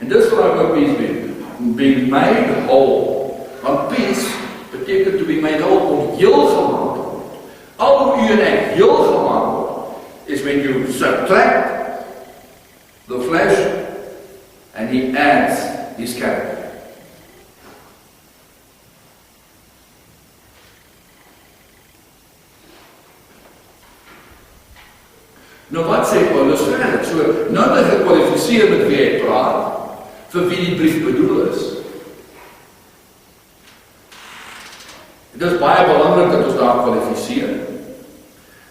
En dis wat ek ook peace being made whole. Want peace beteken to be made whole, om heel gemaakt te word. Al hoe u en ek heel gemaakt word, is when you subtract the flesh and he adds his character. Nou wat sê Paulus verder? So, nou dat ek kwalifiseer met wie ek praat, vir wie die brief bedoel is. Dit is baie belangrik dat ons daar kwalifiseer.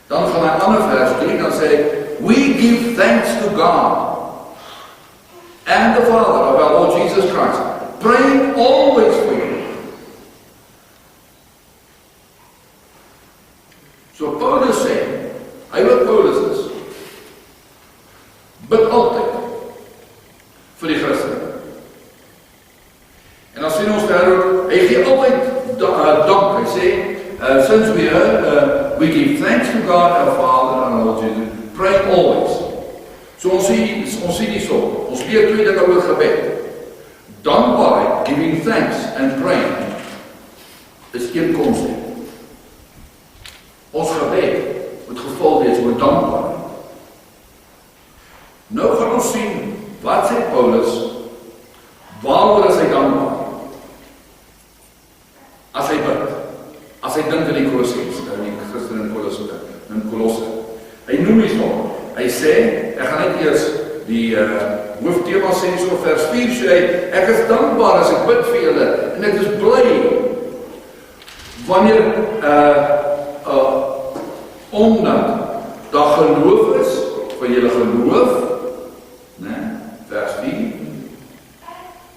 Dan gaan hy ander vers 3, dan sê hy, we give thanks to God and the Father of our Lord Jesus Christ, praying always for you. So Paulus sê, hy wat Paulus is, bid altyd vir die Christen. En dan sien ons daar ook, hy gee altyd dank. Hy sê, since we heard, we give thanks to God our Father and our Lord Jesus, pray always. So ons sien die so, ons leer twee dinge oor gebed. Dankbaarheid, giving thanks and praying, is een konsep. Ons gebed moet gevul wees oor dankbaarheid. Nou gaan ons sien, wat sê Paulus, waaroor is hy dankbaar? As hy bid, as hy dink in die Kolossense, die Christen in Kolosse. Hy noem die so, hy sê, ek gaan net eers die hoofthema sê so, vers 4 sê hy, ek is dankbaar as ek bid vir julle, en ek is bly, wanneer, omdat daar geloof is, van julle geloof, vers 4,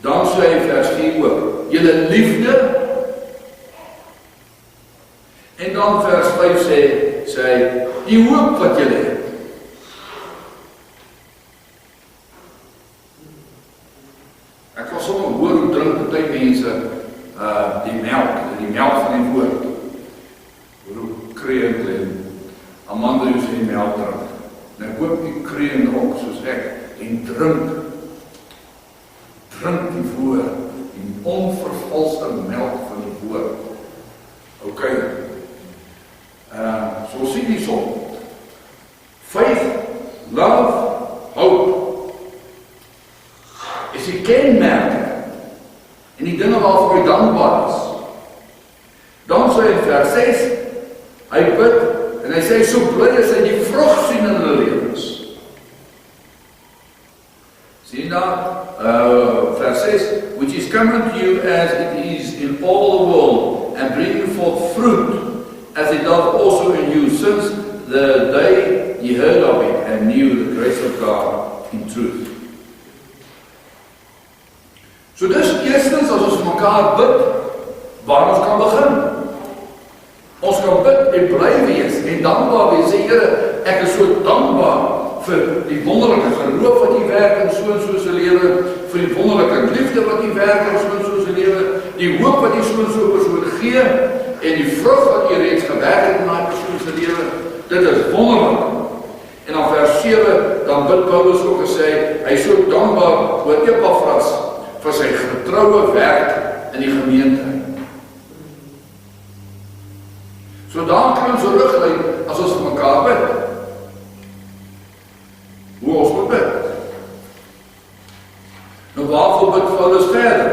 dan sê hy vers 4 ook, julle liefde, en dan vers 5 sê hy, die hoop wat julle het. Ek was sommer hoor hoe drink baie mense die melk van die woord. Hoe kreeg en Amanda hoe sy die melk drink. En ek hoop die kreeg ook soos ek, en drink die woord, die onvervalste melk van die woord. Ok, so sien die som, faith, love, hope, is die kenmerke, en die dinge waarvoor hy dankbaar is. Dan sê hy in vers 6, hy bid, en hy sê, so bly is hy die vrug sien in hulle lewens. Sien daar, vers 6, which is coming to you as it is in all the world, and bringing forth fruit, as it does also in you, since the day ye heard of it, and knew the en bly wees en dankbaar wees. Sê Here, ek is so dankbaar vir die wonderlike geloof wat U werk in so en so se lewe, vir die wonderlike liefde wat U werk in so en so se lewe, die hoop wat U so en so persoon gee en die vrug wat U reeds gewerk het in daai persoon se lewe. Dit is wonderlik. En dan vers 7, dan bid Paulus ook gesê, hy is so dankbaar oor Epafras vir sy getroue werk in die gemeente. So dan kan ons riglyn as ons vir mekaar bid. Hoe ons moet bid. Nou waarvoor bid Paulus verder?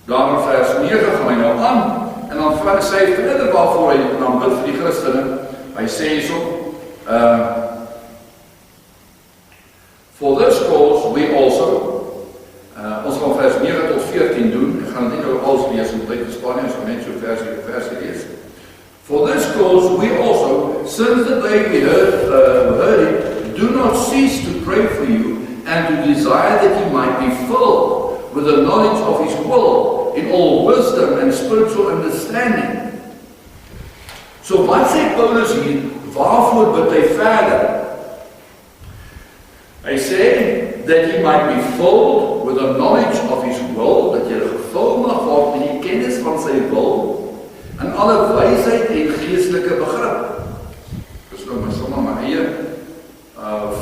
Dan in vers 9 gaan hy nou aan, en dan sê hy verder waarvoor hy dan bid vir die Christene. Hy sê so, for this cause we also, ons gaan vers 9 tot 14 doen, ek gaan dit nou alles lees in tyd bespaar nie, ons gaan net so versie lees. For this cause we also, since the day we heard it, do not cease to pray for you and to desire that you might be filled with the knowledge of His will in all wisdom and spiritual understanding. So wat sê Paulus hier, waarvoor bid hy verder? Hy sê, that he might be filled with the knowledge of His will, dat jy gevul mag word met die kennis van sy wil, in alle wysheid en geestelike begrip. Dis nou maar sommer my eie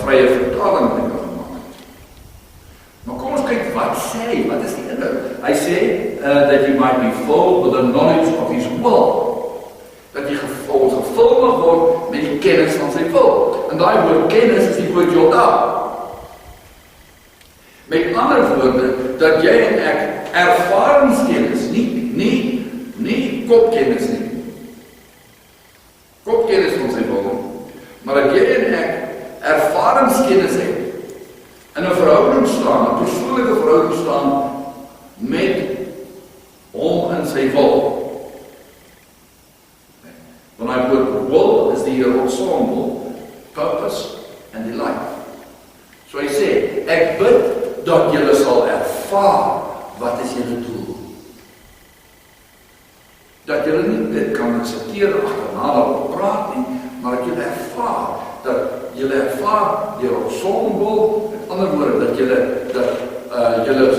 vrye vertaling wat ek nou gemaak het. Maar kom ons kyk wat sê hy, wat is die inhoud? Hy sê, that you might be filled with the knowledge of His will, dat jy gevul mag word met die kennis van sy wil. En daai woord kennis is die woord Joda. Met ander woorde, dat jy en ek ervaringskennis, nie kopkennis nie. Kopkennis van sy wil, maar dat jy en ek ervaringskennis het, in 'n verhouding staan, 'n persoonlike verhouding staan met hom in sy wil. Want hy woord will is die ensemble, purpose and delight. So hy sê, ek bid dat julle sal ervaar wat is julle doel. Dat julle nie dit kan accepteer agterna dat praat nie, maar dat julle ervaar, dat julle ervaar die ensemble, met ander woorde, dat julle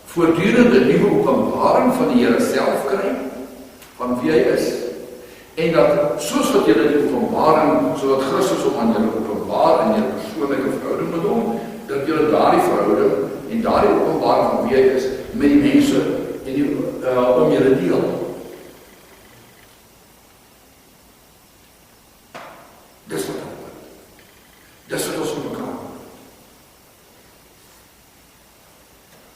voortdurende nuwe openbaring van die Here self kry, van wie hy is, en dat soos wat julle die openbaring, sodat Christus ook aan julle openbaar in julle persoonlike verhouding met hom, dat julle daardie verhouding en daardie openbaring van wie hy is, met die mense en die, om julle deel. Dis wat ek bid. Dis wat ons met mekaar bid.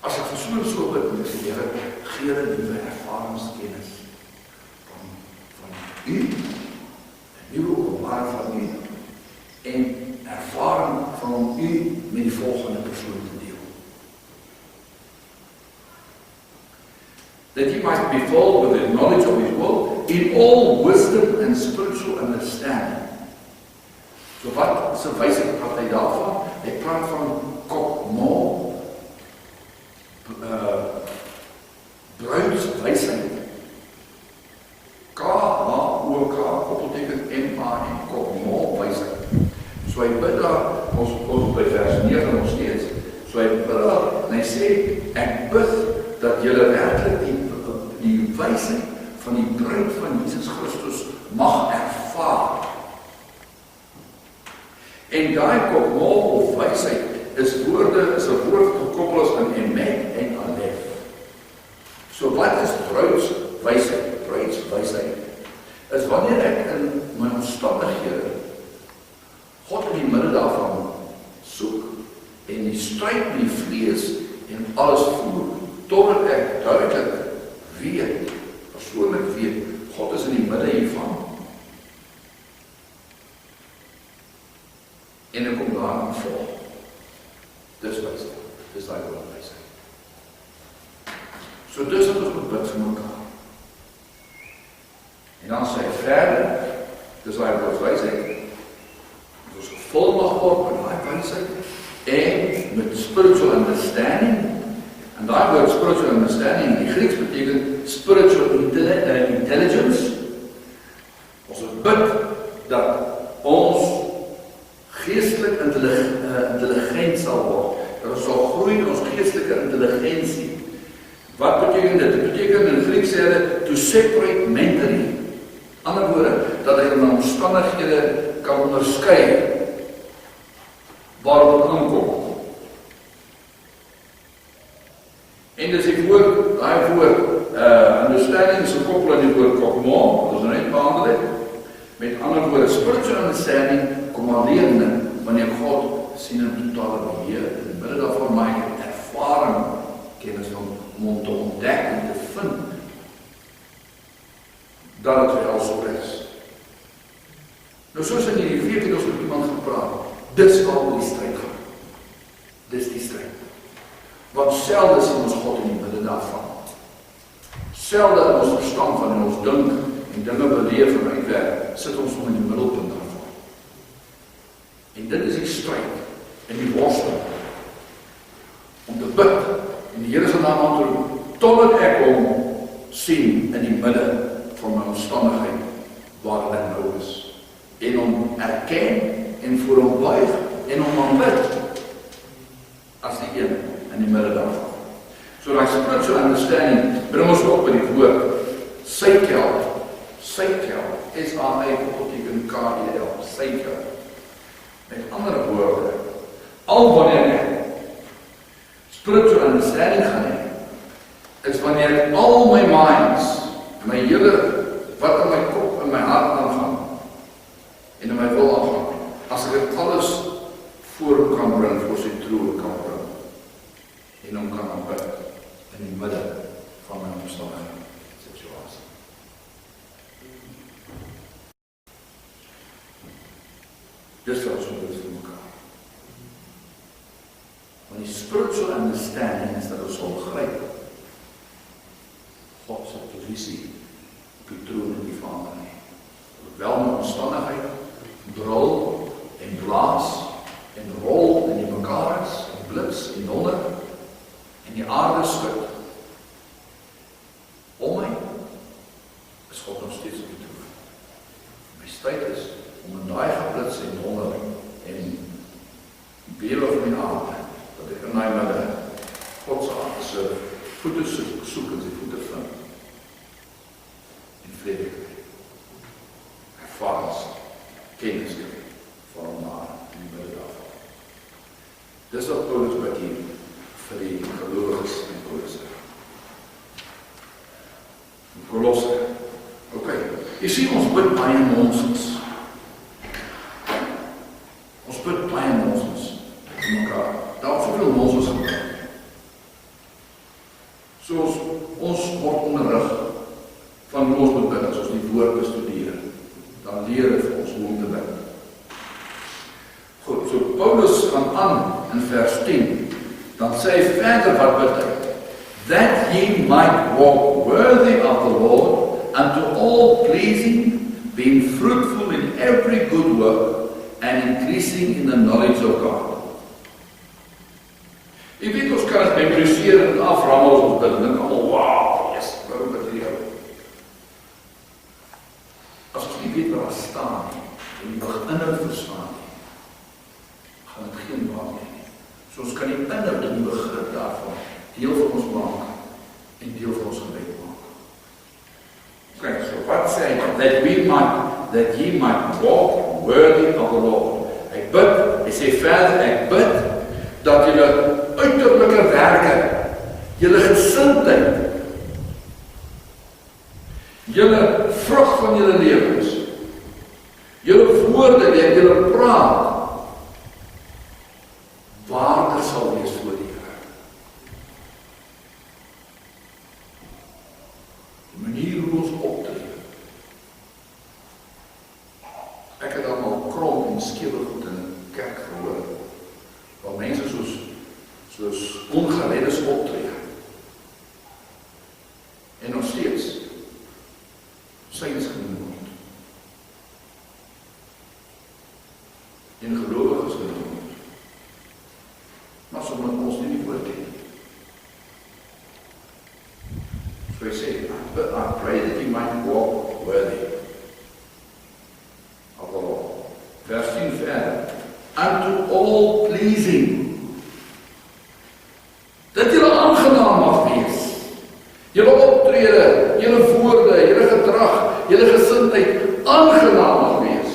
As ek vir so bid, moet ek sê, Here, gee hulle nuwe ervaringskennis van U, 'n nuwe openbaring van U, en ervaring van U met die volgende persoon te deel. That you might be filled with the knowledge of His will in all wisdom and spiritual understanding. So wat is 'n wysheid praat hy daarvan? Hy praat van kokmo, bruidswysheid. K-H-O-K, koppelteken M-A-N, kokmo wysheid. So hy bid daar, ons by vers 9 nog steeds, so hy bid daar, en hy sê, ek bid dat julle werklik die wysheid van die bruid van Jesus Christus mag ervaar. En daai kokmo of wysheid is 'n woord gekoppel is aan emet en alef. So wat is bruidswysheid? Bruidswysheid is wanneer ek in my omstandighede God in die middel daarvan soek en die stryd met die vlees en alles voer, totdat ek duidelik weet, persoonlik weet, God is in die middel hiervan. En ek kom daarin volg. Dis wysheid. Dis daai woord wysheid. So dis wat ons moet bid vir mekaar. En dan sê hy verder, dis daai woord wysheid, ons gevul mag word met daai wysheid en met spiritual understanding. En daai woord spiritual understanding in die Grieks beteken spiritual intelligence. to separate mentally. Ander woorde, dat ek in my omstandighede kan onderskei waar dit aankom. En dis die woord, daai woord, understanding is gekoppel aan die woord kokma, dat is net behandel het. Met ander woorde, spiritual understanding kom alleen wanneer God sien in totale beheer. In midde daarvan maak ek ervaring, kennis om te ontdek en te vind dat het wel so is. Nou soos in die week het ons met iemand gepraat, dit is waarom die strijd gaan. Dit is die strijd. Want selde sien ons God in die midde daarvan. Selde in ons verstand van en ons dink en dinge beleef en uitwerk, sit ons om in die middelpunt daarvan. En dit is die strijd en die worstel om te bid en die Here se naam aan te roep totdat ek hom sien in die midde van my omstandigheid waarin ek nou is en hom erken en voor hom buig en hom aanbid as die een in die midde daarvan. So daai spiritual understanding bring ons op by die woord Seikel, S-A-I-K-E-L, Seikel. Met andere woorde, al wanneer ek spiritual understanding gaan hê, is wanneer ek al my minds, my hele, wat in my kop, in my hart aangaan, en in my wil aangaan, as ek dit alles voor hom kan bring, voor sy troon kan bring, en hom kan aanbid, in die midde van my omstandige situasie. Dis wat ons moet vir mekaar. Want die spiritual understanding is dat ons sal begryp God se posisie op die troon in die Vader nie. Wel my omstandigheid brul en blaas en rol en die mekaar is en blits en donder en die aarde skud. Om my is God nog steeds op die troon. My stryd is om in daai geblits en donder en beeld of my aarde, dat ek in my midde God se voete soek en sy voete vind. En vrede kry. Ervarings, kennis kry van hom na in die midde daarvan. Dis wat Paulus bid hier vir die gelowiges in Kolosse. Kolosse. Ok, jy sien ons bid baie nonsens. Ons bid baie nonsens in mekaar. Daar is soveel nonsens gebeur. Soos ons word onderrig van hoe ons moet bid, as ons die woord bestudeer, dan leer het vir ons hoe om te bid. Goed, so Paulus gaan aan in vers 10, dan sê hy verder wat bid hy, that ye might walk worthy of the Lord, unto all pleasing, being fruitful in every good work, and increasing in the knowledge of God. Jy weet, ons kan het memoriseer en aframmel ons bid, en denk, oh wow, yes, waarom bid jy? As ons nie weet waar staan nie, en die inhoud verstaan nie, gaan het geen waarde nie. So ons kan die inhoud en die begrip daarvan deel van ons maak, en deel van ons gebed maak. Ok, so wat sê hy? That ye might walk worthy of the Lord. Ek bid, hy sê verder, ek bid, dat julle uiterlike werke, julle gesindheid, julle vrug van julle lewens, julle woorde en julle praat, waardig sal wees voor die Here. Die manier hoe ons optree. Ek het allemaal krom en skewe goed in die kerk gehoor, waar mense soos ongereddes optree. En nog steeds syns genoem word. En gelowiges genoem word. Maar sommer ons nie die woord ken. So hy sê, but I pray that you might walk worthy of the Lord. Vers 10 verder. Unto all pleasing. Dat julle aangenaam mag wees. Julle optrede, julle woorde, julle gesindheid aangenaam mag wees.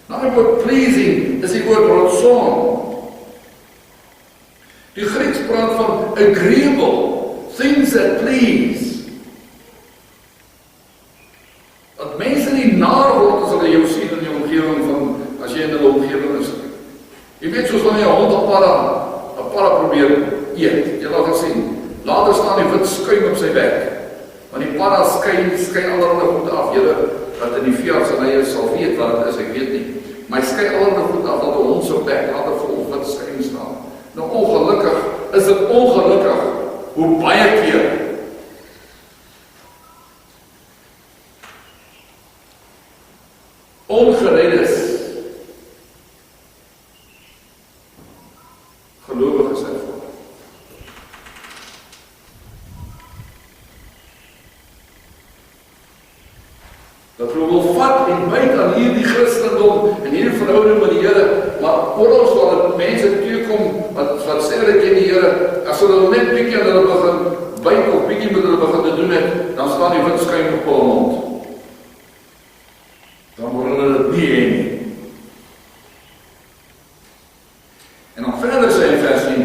Nou die woord pleasing is die woord rotson. Die Grieks praat van agreeable, things that please. Dat mense nie naar word as hulle jou sien in die omgewing van, as jy in hulle omgewing is. Jy weet soos wanneer 'n hond 'n para probeer eet, jy het gesien. Later staan die wit skuim op sy bek. Want die para skyn allerlei goed af. Julle wat in die veeartseny sal weet wat dit is, ek weet nie. Maar hy skyn allerlei goed af dat 'n hond se bek later vol wit skuim staan. Nou ongelukkig, is dit ongelukkig hoe baie keer ongereddes gelowiges uitvoer. Dat hulle wil vat en byt aan hierdie Christendom en hierdie verhouding met die Here, maar oral waar dit mense teekom wat sê hulle ken die Here, as hulle net bietjie aan hulle begin byt of bietjie met hulle begin te doen het, dan staan die wit skuim op hulle mond. Dan word hulle dit nie hê nie. En dan verder sê in vers 10,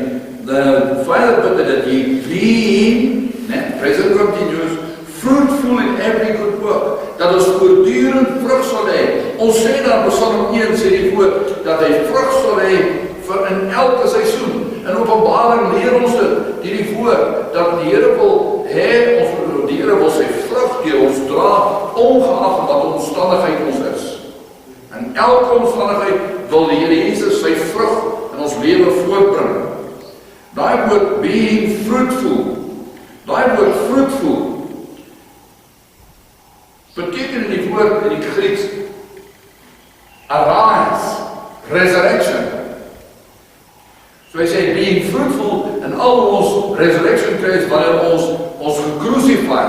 the Father bid that ye being, present continuous, fruitful in every good work, dat ons voortdurend vrug sal hê. Ons sê dan Psalm 1 sê die woord, dat hy vrug sal hê vir in elke seisoen. In Openbaring leer ons dit, die woord, dat die Here wil hê, die Here wil sy vrug deur ons dra, ongeag wat omstandigheid ons is. In elke omstandigheid wil die Here Jesus sy vrug in ons lewe voortbring. Daai woord being fruitful, daai woord fruitful, beteken in die woord in die Grieks arise, resurrection. So hy sê being fruitful in al ons resurrection kry wanneer ons gekrucify,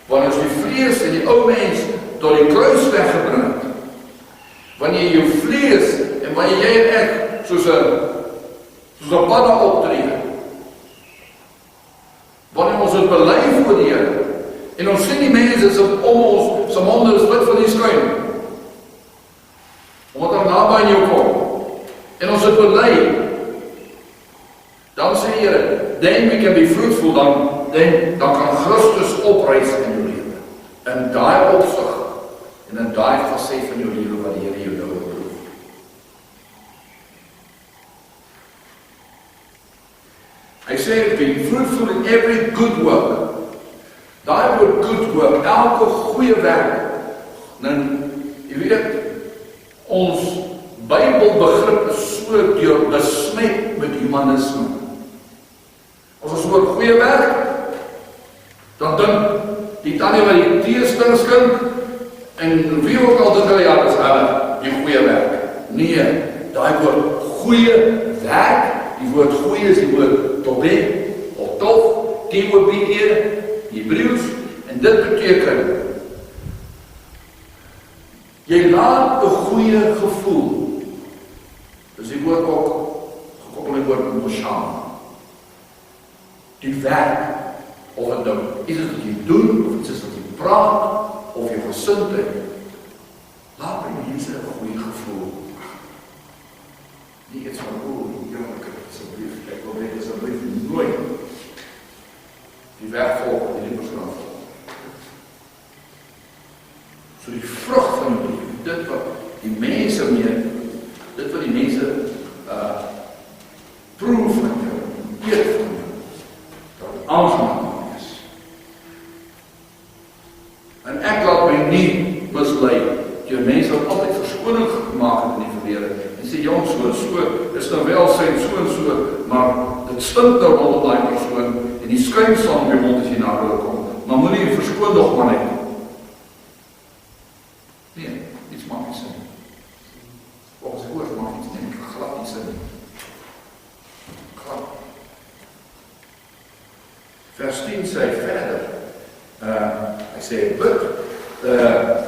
wanneer ons die vlees en die ou mens tot die kruis weggebring het. Wanneer jou vlees en wanneer jy en ek soos 'n padda optree. Wanneer ons het bely voor die Here en ons sien die mense is om ons, se monde is wit van die skuim. Omdat hulle naby aan jou kom. En ons het bely. Dan sê Here, then we can be fruitful, dan kan Christus opreis in jou lewe. In daai opsig en in daai fase van jou lewe wat die Here jou nou wil proef. Hy sê, be fruitful in every good work. Daai woord good work, elke goeie werk. Dan, jy weet, ons Bybelbegrip is so deur besmet met humanisme. As ons oor goeie werk, dan dink die tannie wat die teestings skink, en wie ook al dink hulle, ja, dis hulle, die goeie werk. Nee, daai woord goeie werk, die woord goeie is die woord tobé, of tof, T-O-B-E, Hebreeuws, en dit beteken, jy laat 'n goeie gevoel, dis die woord ook, gekoppel die woord mosham, die werk, of het nou iets is wat jy doen, of iets is wat jy praat, of jy gesindheid, laat by mense 'n goeie gevoel. Nie iets van, asseblief, ek wil net asseblief nooit die werk volg in die persoon. So die vrug van die lewe, dit wat die mense mee, dit wat die mense proef van jou, eet van jou, dat aangenaam is. En ek laat my nie mislei deur mense wat altyd verskoning gemaak het in die verlede. En sê, jong, so is nou wel sy so en so, maar dit stink nou rondom daai persoon, en die skuim staan op die mond as jy na hulle kom, maar moet nie verskoon nog maar net. Nee, iets maak nie sin. Volgens die woord maak iets nie, glad nie sin. Glad. Vers 10 sê hy verder, hy sê,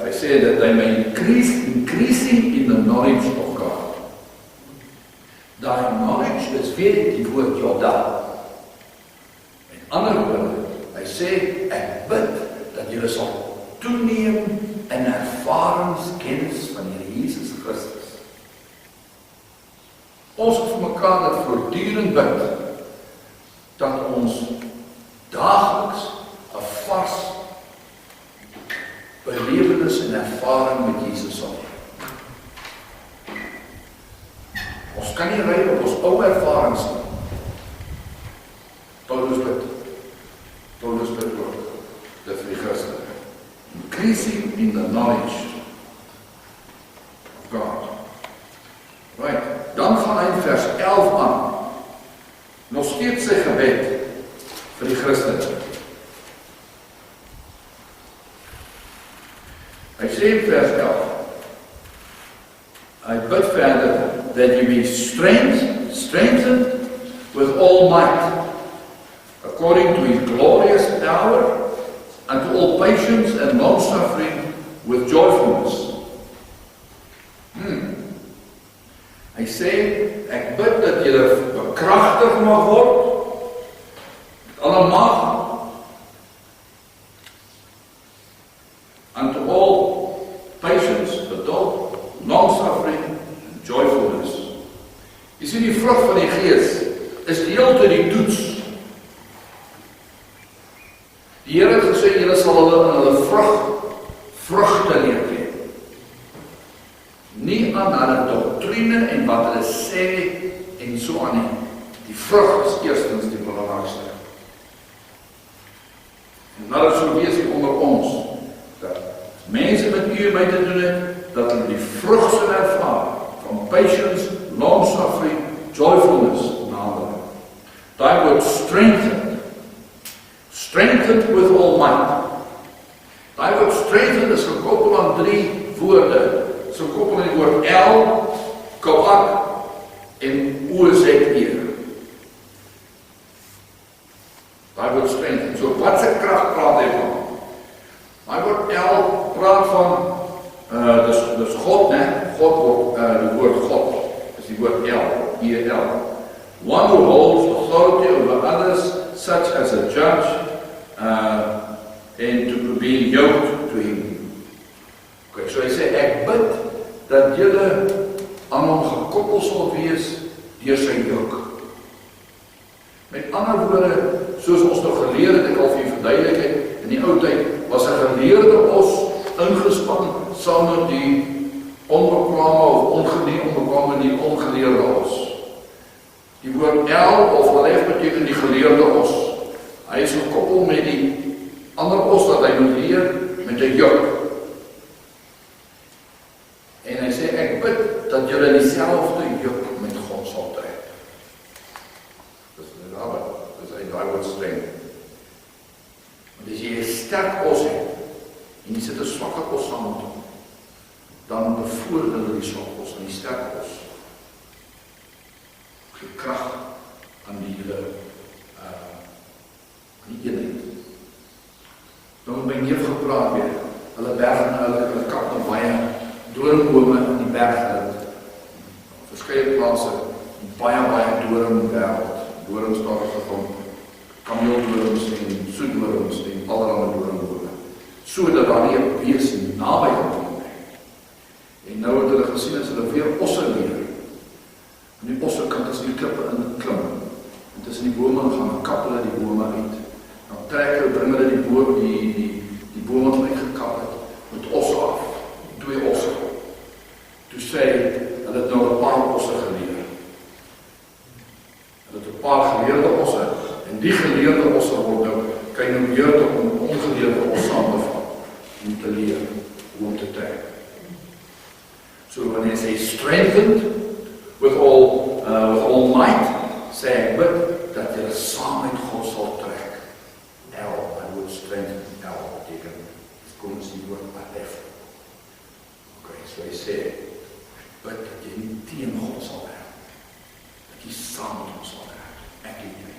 hy sê dat hy may increasing in the knowledge of God. Daai knowledge is weer die woord Yoda. In ander woorde, hy sê, ek bid dat julle sal toeneem in ervaringskennis van die Here Jesus Christus. Ons het vir mekaar dit voortdurend bid, dat ons daagliks 'n vars belewenis en ervaring met Jesus sal hê. Ons kan nie ry op ons ou ervarings nie. Paulus bid ook, dit vir die Christen. Increasing in the knowledge of God. Right, dan gaan hy in vers 11 aan, nog steeds sy gebed vir die Christen. Hy sê in vers 11, hy bid verder, that you be strengthened with all might, according to his glorious power, unto all patience and long-suffering with joyfulness. Hy sê, ek bid dat julle bekragtig mag word, met alle mag, unto all patience, geduld, long-suffering and joyfulness. Jy sien die vrug van die Gees is die hele tyd die toets. Die Here het gesê, julle sal hulle in hulle vrugte leer ken. Nie aan hulle doktrine en wat hulle sê en so aan nie. Die vrug is eerstens die belangrikste. En nou sou wees hier onder ons, dat mense met u en my te doen het, dat hulle die vrug sal ervaar, van patience, long-suffering, joyfulness, nader. Daai woord strengthened with all might. Daai woord strengthened is gekoppel aan 3 woorde. So koppel aan die woord El, Kawak en OZE. Daai woord strengthened. So wat se krag praat hy van? Daai woord El praat van dis God, né? God word die woord God. Is die woord El, E-L. One who holds authority over others, such as a judge, and to be yoked to him. Okay, so hy sê, ek bid dat julle aan hom gekoppel sal wees deur sy juk. Met ander woorde, soos ons nog geleer het, ek al vir u verduidelik het, in die ou tyd was 'n geleerde os ingespan saam met die onbekwame of onbekwame die ongeleerde os. Die woord El of Alef beteken die geleerde os. Hy is gekoppel met die ander os dat hy moet leer met 'n juk. En hy sê, ek bid dat julle dieselfde juk met God sal trek. Dis daai woord streng. Want as jy 'n sterk os het, en jy sit 'n swakke os saam met hom, dan bevoordeel die swak os en die sterk os. Die krag aan die hele eenheid. Dan het my neef gepraat weer, hulle berg en hulle kap na baie doringbome in die berg, verskeie plase, baie doringwêreld, dorings daar gekom, kameeldorings en soetdorings en allerlei doringbome, sodat daar nie 'n bees naby kan kom nie. En nou het hulle gesien as hulle weer osse leer, en die osse kan tussen die klippe in klim, en tussen die bome gaan kap hulle die bome uit, dan trek hulle, bring hulle die bome wat uitgekap het, met osse af, 2 osse. Toe sê hulle het nou 'n paar osse geleer. Hulle het 'n paar geleerde osse, en die geleerde osse word nou, kan jy nou leer om ongeleerde osse aan te vat, om te leer, hoe om te trek. So wanneer hy sê strengthened with all might, sê ek bid dat jy saam met God sal trek. El, hy woord strengthened, El beteken, kom ons die woord Alef. Okay, so hy sê, bid dat jy nie teen God sal werk, dat jy saam met hom sal werk, ek en jy,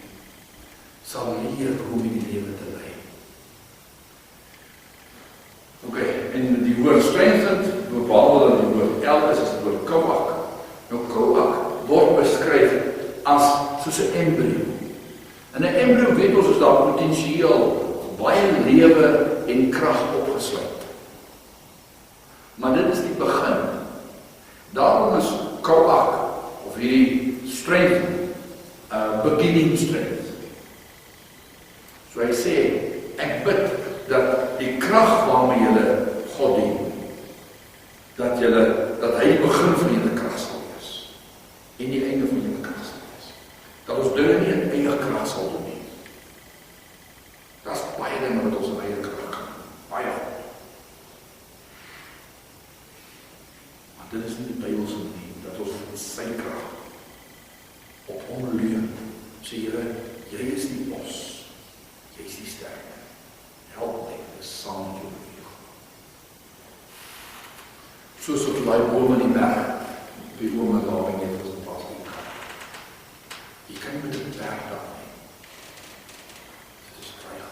sal leer hoe om die lewe te lei. Okay, en die woord strengthened, behalwe dat die woord El is die woord Kawak. Nou Kawak word beskryf as soos 'n embrio. En 'n embrio weet ons is daar potensieel baie lewe en krag opgesluit. Maar dit is die begin. Daarom is Koach, of hierdie strength, beginning strength. So hy sê, ek bid dat die krag waarmee julle God dien, dat hy die begin van julle krag sal wees, en die einde van julle krag sal wees. Dat ons dinge nie in eie krag sal doen nie. Dat is baie dinge wat ons in eie krag kan. Baie goed. Maar dit is nie die Bybelse nie, dat ons in sy krag op hom leun. Sê Here, jy is die bos, jy is die sterk. Help my, ek is saam met jou beweeg. Soos op die bome in die berg, die oome daar by net as een pas die kan. Jy kan nie met die berg daar nie. Dit is krijg.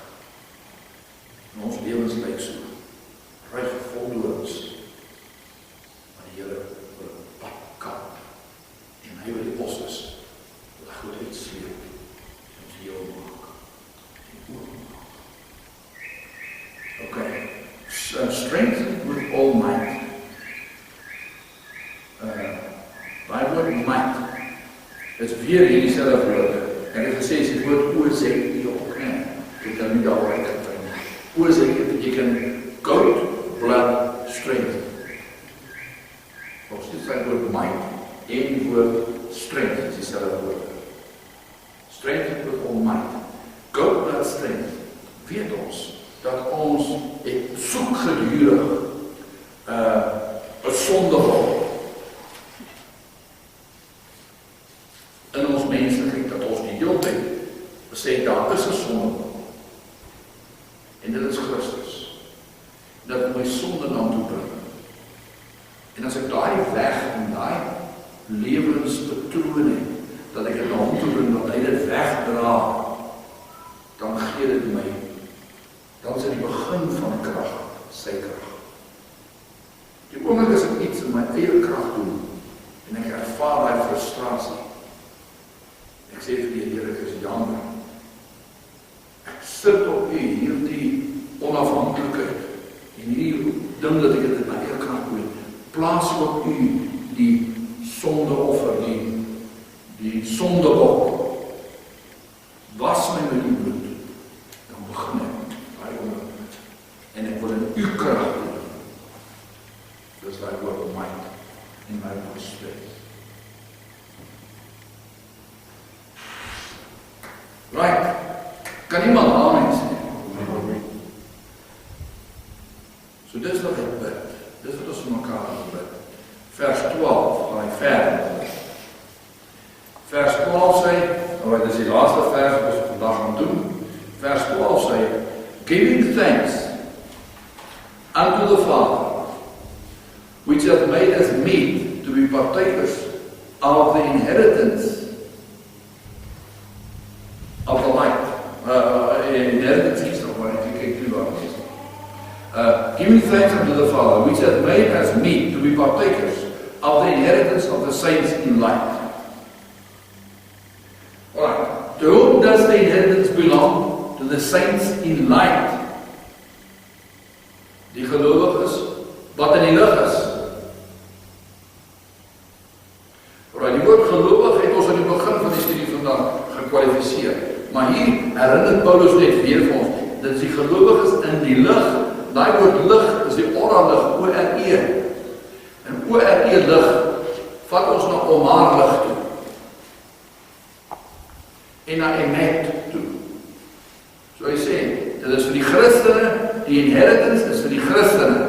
En ons lewens lyk so, ryk vol doods. Maar die Here wil een pad kap, en hy wil die bos is, wil hy goed uitsleep, en ons heel maak, en oormaak. Okay, strength with all might. Daai woord might is weer hierdie selfe woord. En ek het gesê as die woord O-Z-E ook, ek kan nie daar waar ek kan vind. O-Z-E beteken goat blood strength. Of steeds sy woord might en die woord strength is die selfe woord. Strength with all might. Goat blood strength. Weet ons dat ons het soek gedurig 'n sonderrol in ons menslikheid, dat ons die hele tyd sê daar is 'n sonderrol en dit is Christus, dat my sonde na hom toe bring. En as ek daai weg en daai lewenspatroon het, dat ek dit na hom toe bring, dat hy dit wegdra, dan gee dit my. Dan is dit die begin van krag, sy krag. Die oomblik as ek iets in my eie krag doen, en ek ervaar die frustrasie, ek sê vir die Here, ek is jammer. Ek sit op u hierdie onafhanklikheid, en hierdie ding dat ek dit in my eie krag doen, plaas op u die sondeoffer, die sondebok, was my met die bloed, dan begin ek. En ek wil in u krag doen. Dis daai woord might in my spirit. Right. Kan iemand amen sê? So dis wat ek bid. Dis wat ons vir mekaar bid. Vers 12, gaan hy verder. Vers 12 sê, dit is die laaste vers wat ons vandag gaan doen. Vers 12 sê, giving thanks unto the Father, which hath made us meet to be partakers of the inheritance of the light. Inheritance is nog maar, ek kyk nie waar het is. Giving thanks unto the Father, which hath made us meet to be partakers of the inheritance of the saints in light. Alright, to whom does the inheritance belong? To the saints in light. Die gelowig is, wat in die lig is. Die woord gelowig het ons aan die begin van die studie vandag gekwalifiseer. Maar hier herinner Paulus net weer vir ons, dit is die gelowig is in die lig. Daai woord lig is die ora-lig, O-R-E. En O-R-E lig vat ons na Omar lig toe. En na Emet toe. So hy sê, dit is vir die Christene, die inheritance is vir die Christene,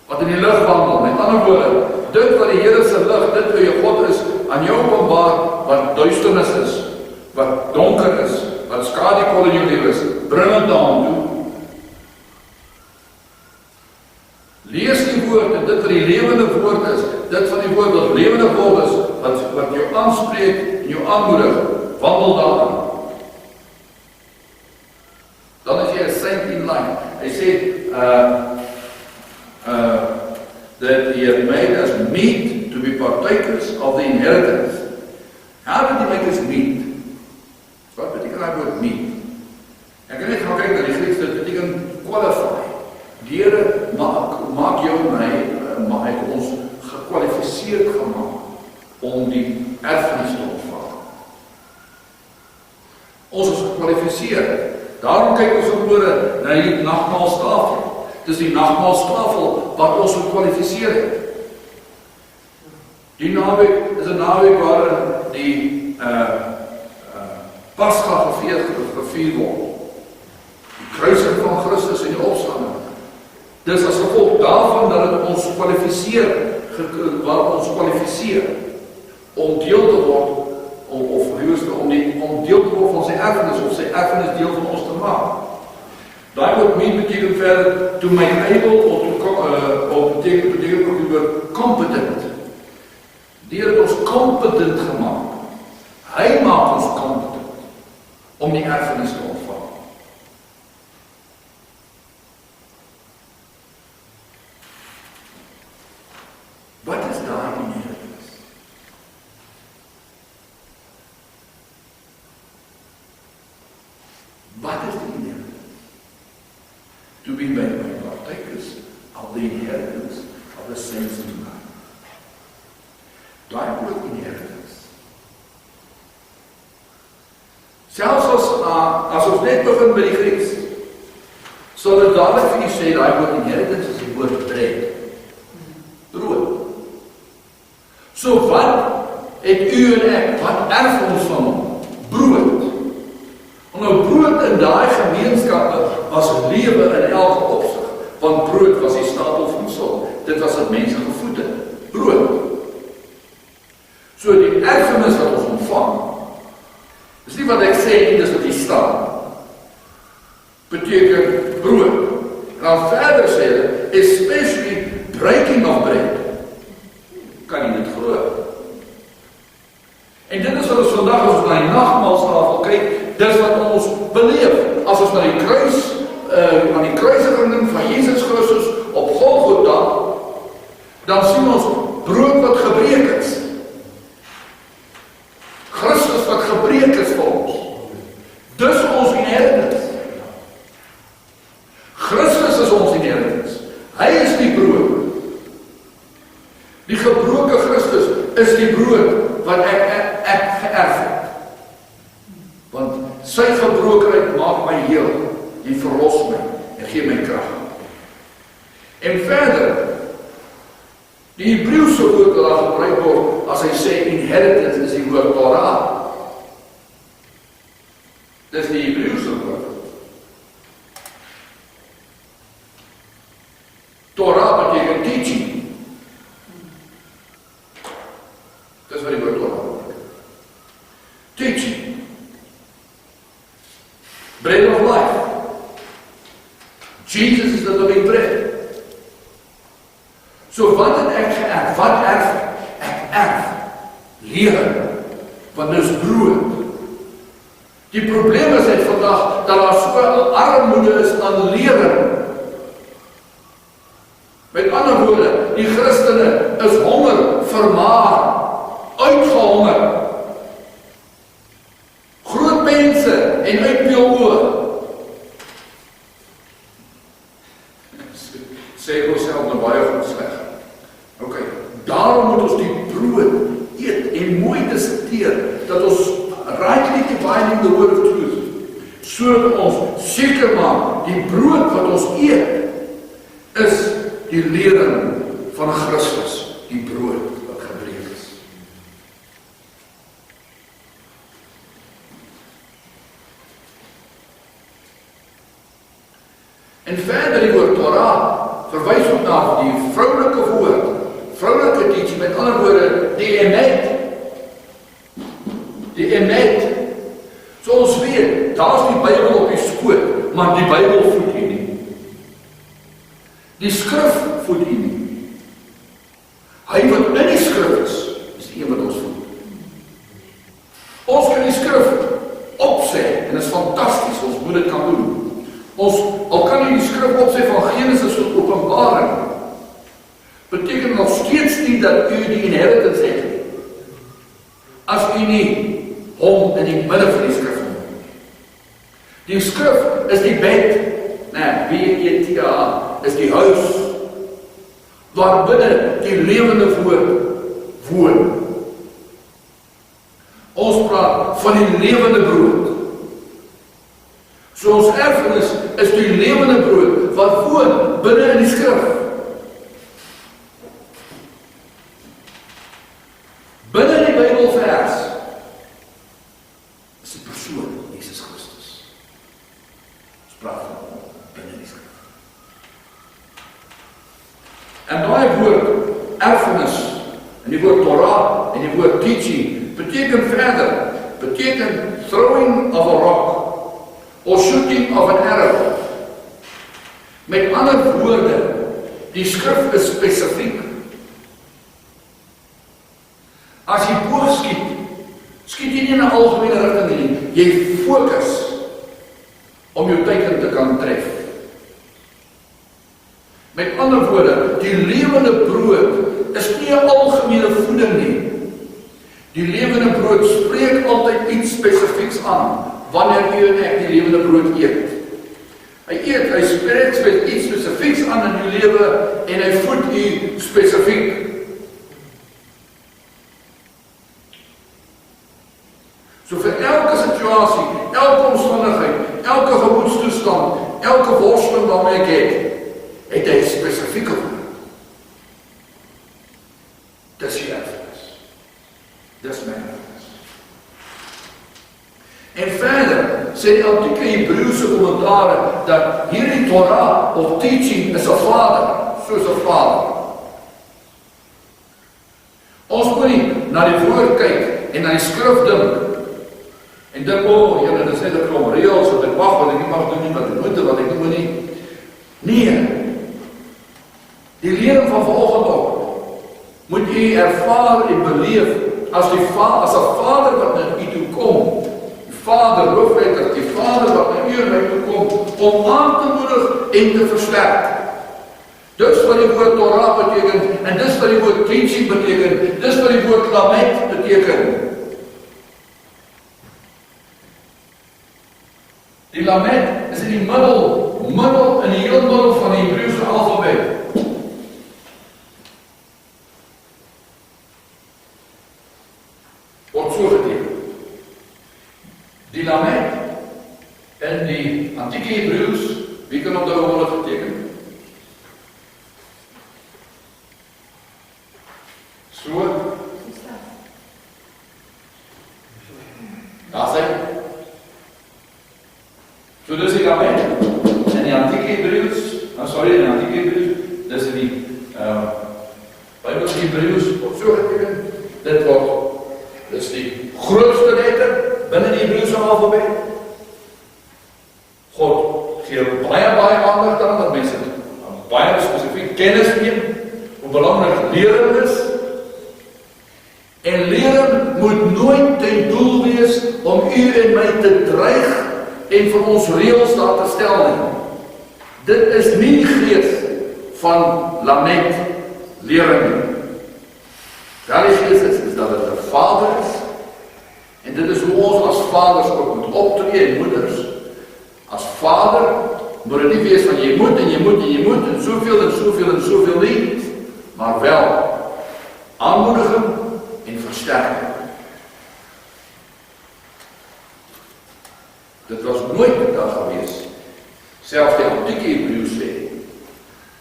wat in die lig wandel. Met ander woorde, dit wat die Here se lig, dit wat jou God is, aan jou openbaar, wat duisternis is, wat donker is, wat skaduwee in jou lewe is, bring dit na hom toe. Lees die woord, en dit wat die lewende woord is, dit van die woord wat lewende woord is, wat jou aanspreek en jou aanmoedig, wandel daarin. Dan is jy 'n saint in light. Hy sê, that he had made us meet to be partakers of the inheritance. How did he make us meet? Wat beteken hy woord meet? Ek kan net gaan kyk na die Grieks, dit beteken qualify. Die Here maak jou tevore na die nagmaalstafel. Dis die nagmaalstafel wat ons moet kwalifiseer het. Die naweek is 'n naweek waarin die Pasga gevier word. Die kruising van Christus en die opstanding. Dis as gevolg daarvan dat het ons kwalifiseer, om deel te word, om deel te word van sy erfenis, of sy erfenis deel van ons te maak. Daai woord mean beteken verder, to make able, of beteken ook die woord competent. Die het ons competent gemaak. Hy maak ons competent om die erfenis te ontvang. Wat is daai inheritance? Wat is die inheritance? To be made by partakers of the inheritance of the saints in God. Daai woord inheritance. Selfs as ons net begin by die Grieks, sal dit dadelik vir u sê, daai woord inheritance is die woord bread. Brood. So wat het u en ek, wat erf ons van hom? Brood. En nou brood in daai gemeenskappe was lewe in elke opsig, want brood was die stapelvoedsel. Dit was wat mense gevoed het. Brood. So die erfenis wat ons ontvang, is nie wat ek sê nie, dis wat hier staan. Beteken brood. En dan verder sê dit, especially breaking of bread. Kan jy dit glo? En dit is wat ons vandag, as ons na die nagmaalstafel kyk, dis wat ons beleef. As ons na die kruis, aan die kruisiging van Jesus Christus op Golgotha, dan sien ons brood wat gebreek is. Christus wat gebreek is vir ons. Dis ons inheritance. Christus is ons inheritance. Hy is die brood. Die gebroke Christus is die brood wat ek geërf het. Want sy gebrokenheid maak my heel, die verlos my en gee my krag. En verder, die Hebreëse woord wat daar gebruik word, as hy sê inheritance, is die woord Torah. Dis die Hebreëse woord. Torah beteken teaching. Dis wat die woord Torah beteken. Teaching. Bread of life. Jesus is the living bread. So wat het ek geërf? Wat erf ek? Ek erf lewe, want dis brood. Die probleem is net vandag, dat daar so 'n armoede is aan lewe. Met ander woorde, die Christene is honger, vermaar, uitgehonger. Groot mense en uitpeel oor. Sê jouself nou baie goed sleg. Ok, daarom moet ons die brood eet en mooi dissekeer, dat ons rightly dividing the word of truth, sodat ons seker maak, die brood wat ons eet, is die lering van Christus, die brood wat gebreek is. En verder die woord Torah verwys ook na die vroulike woord, vroulike teaching, met ander woorde, die emet. Die emet. So ons weet, daar is die Bybel op die skoot, maar die Bybel voed u nie. Die skrif voed u nie. Hy wat in die skrif is die een wat ons voed. Ons kan die skrif opsê, en dit is fantasties, ons moet dit kan doen. Al kan jy die skrif opsê van Genesis tot Openbaring, beteken nog steeds nie dat u die inheritance het, as u nie hom in die midde van die skrif het. Die skrif is die bed, B-E-T-A, is die huis, waar binne die lewende woord woon. Ons praat van die lewende brood. So ons erfenis is die lewende brood wat woon binne in die skrif. Binne die Bybelvers is die persoon Jesus Christus. Ons praat van hom binne die skrif. En daai woord erfenis, en die woord Torah en die woord teaching beteken verder, beteken throwing of a rock or shooting of an arrow. Met ander woorde, die skrif is spesifiek. As jy boog skiet, skiet jy nie in 'n algemene rigting nie. Jy fokus om jou teiken te kan tref. Met ander woorde, die lewende brood is nie 'n algemene voeding nie. Die lewende brood spreek altyd iets spesifieks aan, wanneer u en ek die lewende brood eet. Hy spreek iets spesifieks aan in uw lewe, en hy voed u spesifiek. So vir elke situasie, elke omstandigheid, elke gemoedstoestand, elke worsteling waarmee ek het hy spesifieke woord. Dis die erfenis. Dis my erfenis. En verder sê die antieke Hebreëse kommentare dat hierdie Torah of teaching is 'n vader, soos 'n vader. Ons moet nie na die woord kyk en na die skrif dink en dink, julle, dit is net 'n klomp reëls wat ek mag, wat ek nie mag doen nie, wat ek moet, wat ek nie moet nie. Nee. Die lering van vanoggend op moet u ervaar en beleef as 'n vader wat na u toe kom. Die Vader, hoofletter, die Vader wat na u en my toe kom om aan te moedig en te versterk. Dis wat die woord Torah beteken, en dis wat die woord teaching beteken, dis wat die woord lamet beteken. Die lamet is in die middel in die heel middel van die Hebreëse alfabet. Word so geteken. Die lamet in die antieke Hebreëus, wie kan onthou hoe dit geteken? So. Daar sê. So dis die lamet in die antieke Hebreëus, in die antieke Hebreëus, dis in die Bybelse Hebreëus word so geteken. Dis die grootste letter binne die Hebreëse alfabet. God gee baie aandag aan dat mense baie spesifiek kennis neem, hoe belangrik lering is. En lering moet nooit ten doel wees om u en my te dreig en vir ons reëls daar te stel nie. Dit is nie die gees van lamet lering nie. Wel die gees is dat dit 'n vader is, en dit is hoe ons as vaders ook moet optree en moeders. As vader moet dit nie wees van jy moet en soveel nie, maar wel aanmoediging en versterking. Dit was nooit daar gewees. Selfs die antieke Hebreëus sê,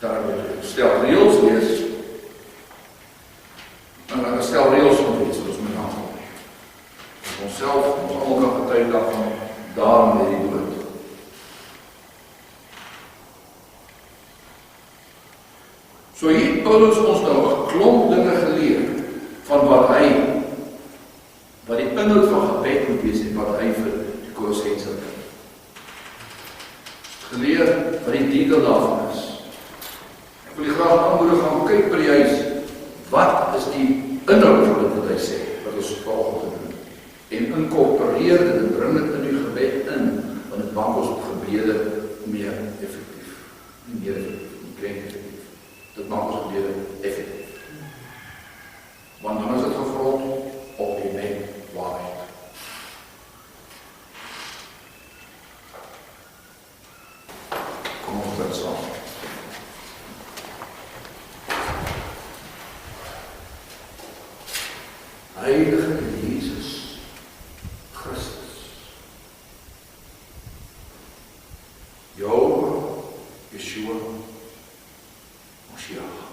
daar moet stel reëls wees, en daar stel reëls om wees, wat ons moet aangaan. Ons self, ons almal kan getuig daarvan, daarom met die dood. So hier het Paulus ons nou 'n klomp dinge geleer van wat die inhoud van gebed moet wees en wat hy vir die Kolossense geleer wat die titel daarvan is. Ek wil die graag aanmoedig gaan kyk by die huis, wat is die inhoud van dit wat hy sê, wat ons volgende doen, en incorporeer dit en bring dit in die gebed in, want dit maak ons gebede meer effektief, nie meer effektief. Dit maak ons gebede effektief. Want dan is dit gegrond op die net waarheid. Kom ons dit saam. Heilige Jesus Christus, jou Yeshua, Moshiach.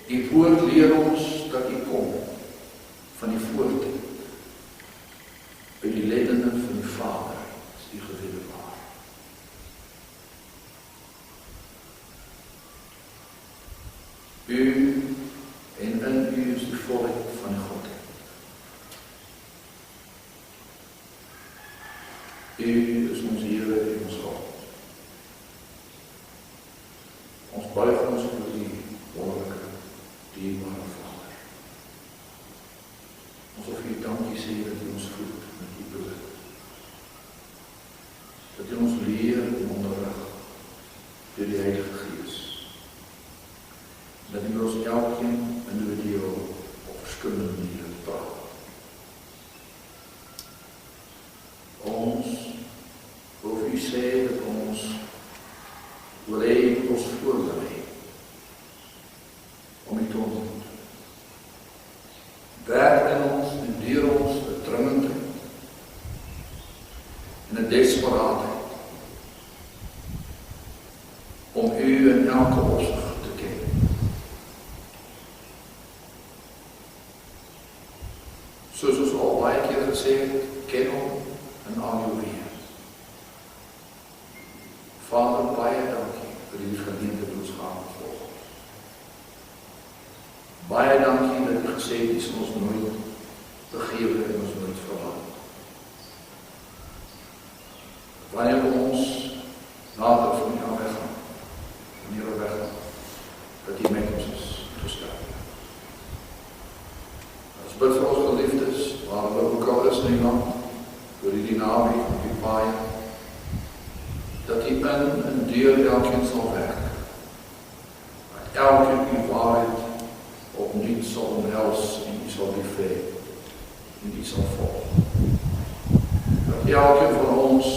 Die woord leer ons dat U kom van die voortyd, by die leidende van die Vader, is die gewilde waar. U en in U is die volheid van die Godheid. U is ons Here en ons God. Ons buig ons voor die wonderlike, dierbare Vader. Ons wil vir U dankie sê dat U ons voed met U bloed. Dat U ons leer en onderrig deur die Heilige Gees. Dat U ons elkeen individueel op verskillende maniere praat. Ons wil vir U sê dat ons wil hê U moet ons voorberei om U te ontmoet. Werk in ons en deur ons 'n dringendheid en 'n desperaatheid om U in elke opsig te ken. Soos ons al baie keer gesê het, ken hom in al U wees. Vader, baie dankie vir die gemeente wat ons gaan volg. Baie dankie dat U gesê het, U sal ons nooit begewe en ons nooit verlaat. Wanneer ons nader van U weggaan, wanneer we weggaan, dat U met ons is gestel. Ons bid vir ons geliefdes, waar hulle ook al is in die land, door die naweek op die paaie, dat U in en deur elkeen sal werk. Dat elkeen U waarheid opnuut sal omhels en U sal lief hê en U sal volg. Dat elkeen van ons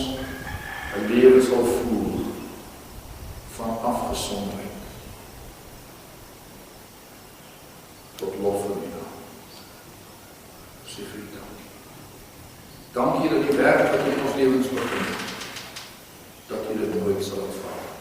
'n lewe sal voer van afgesondering tot lof vir U naam. Sê vir U dankie. Dankie dat die werk wat U in ons lewens begin, dat U dit nooit sal uitvaar.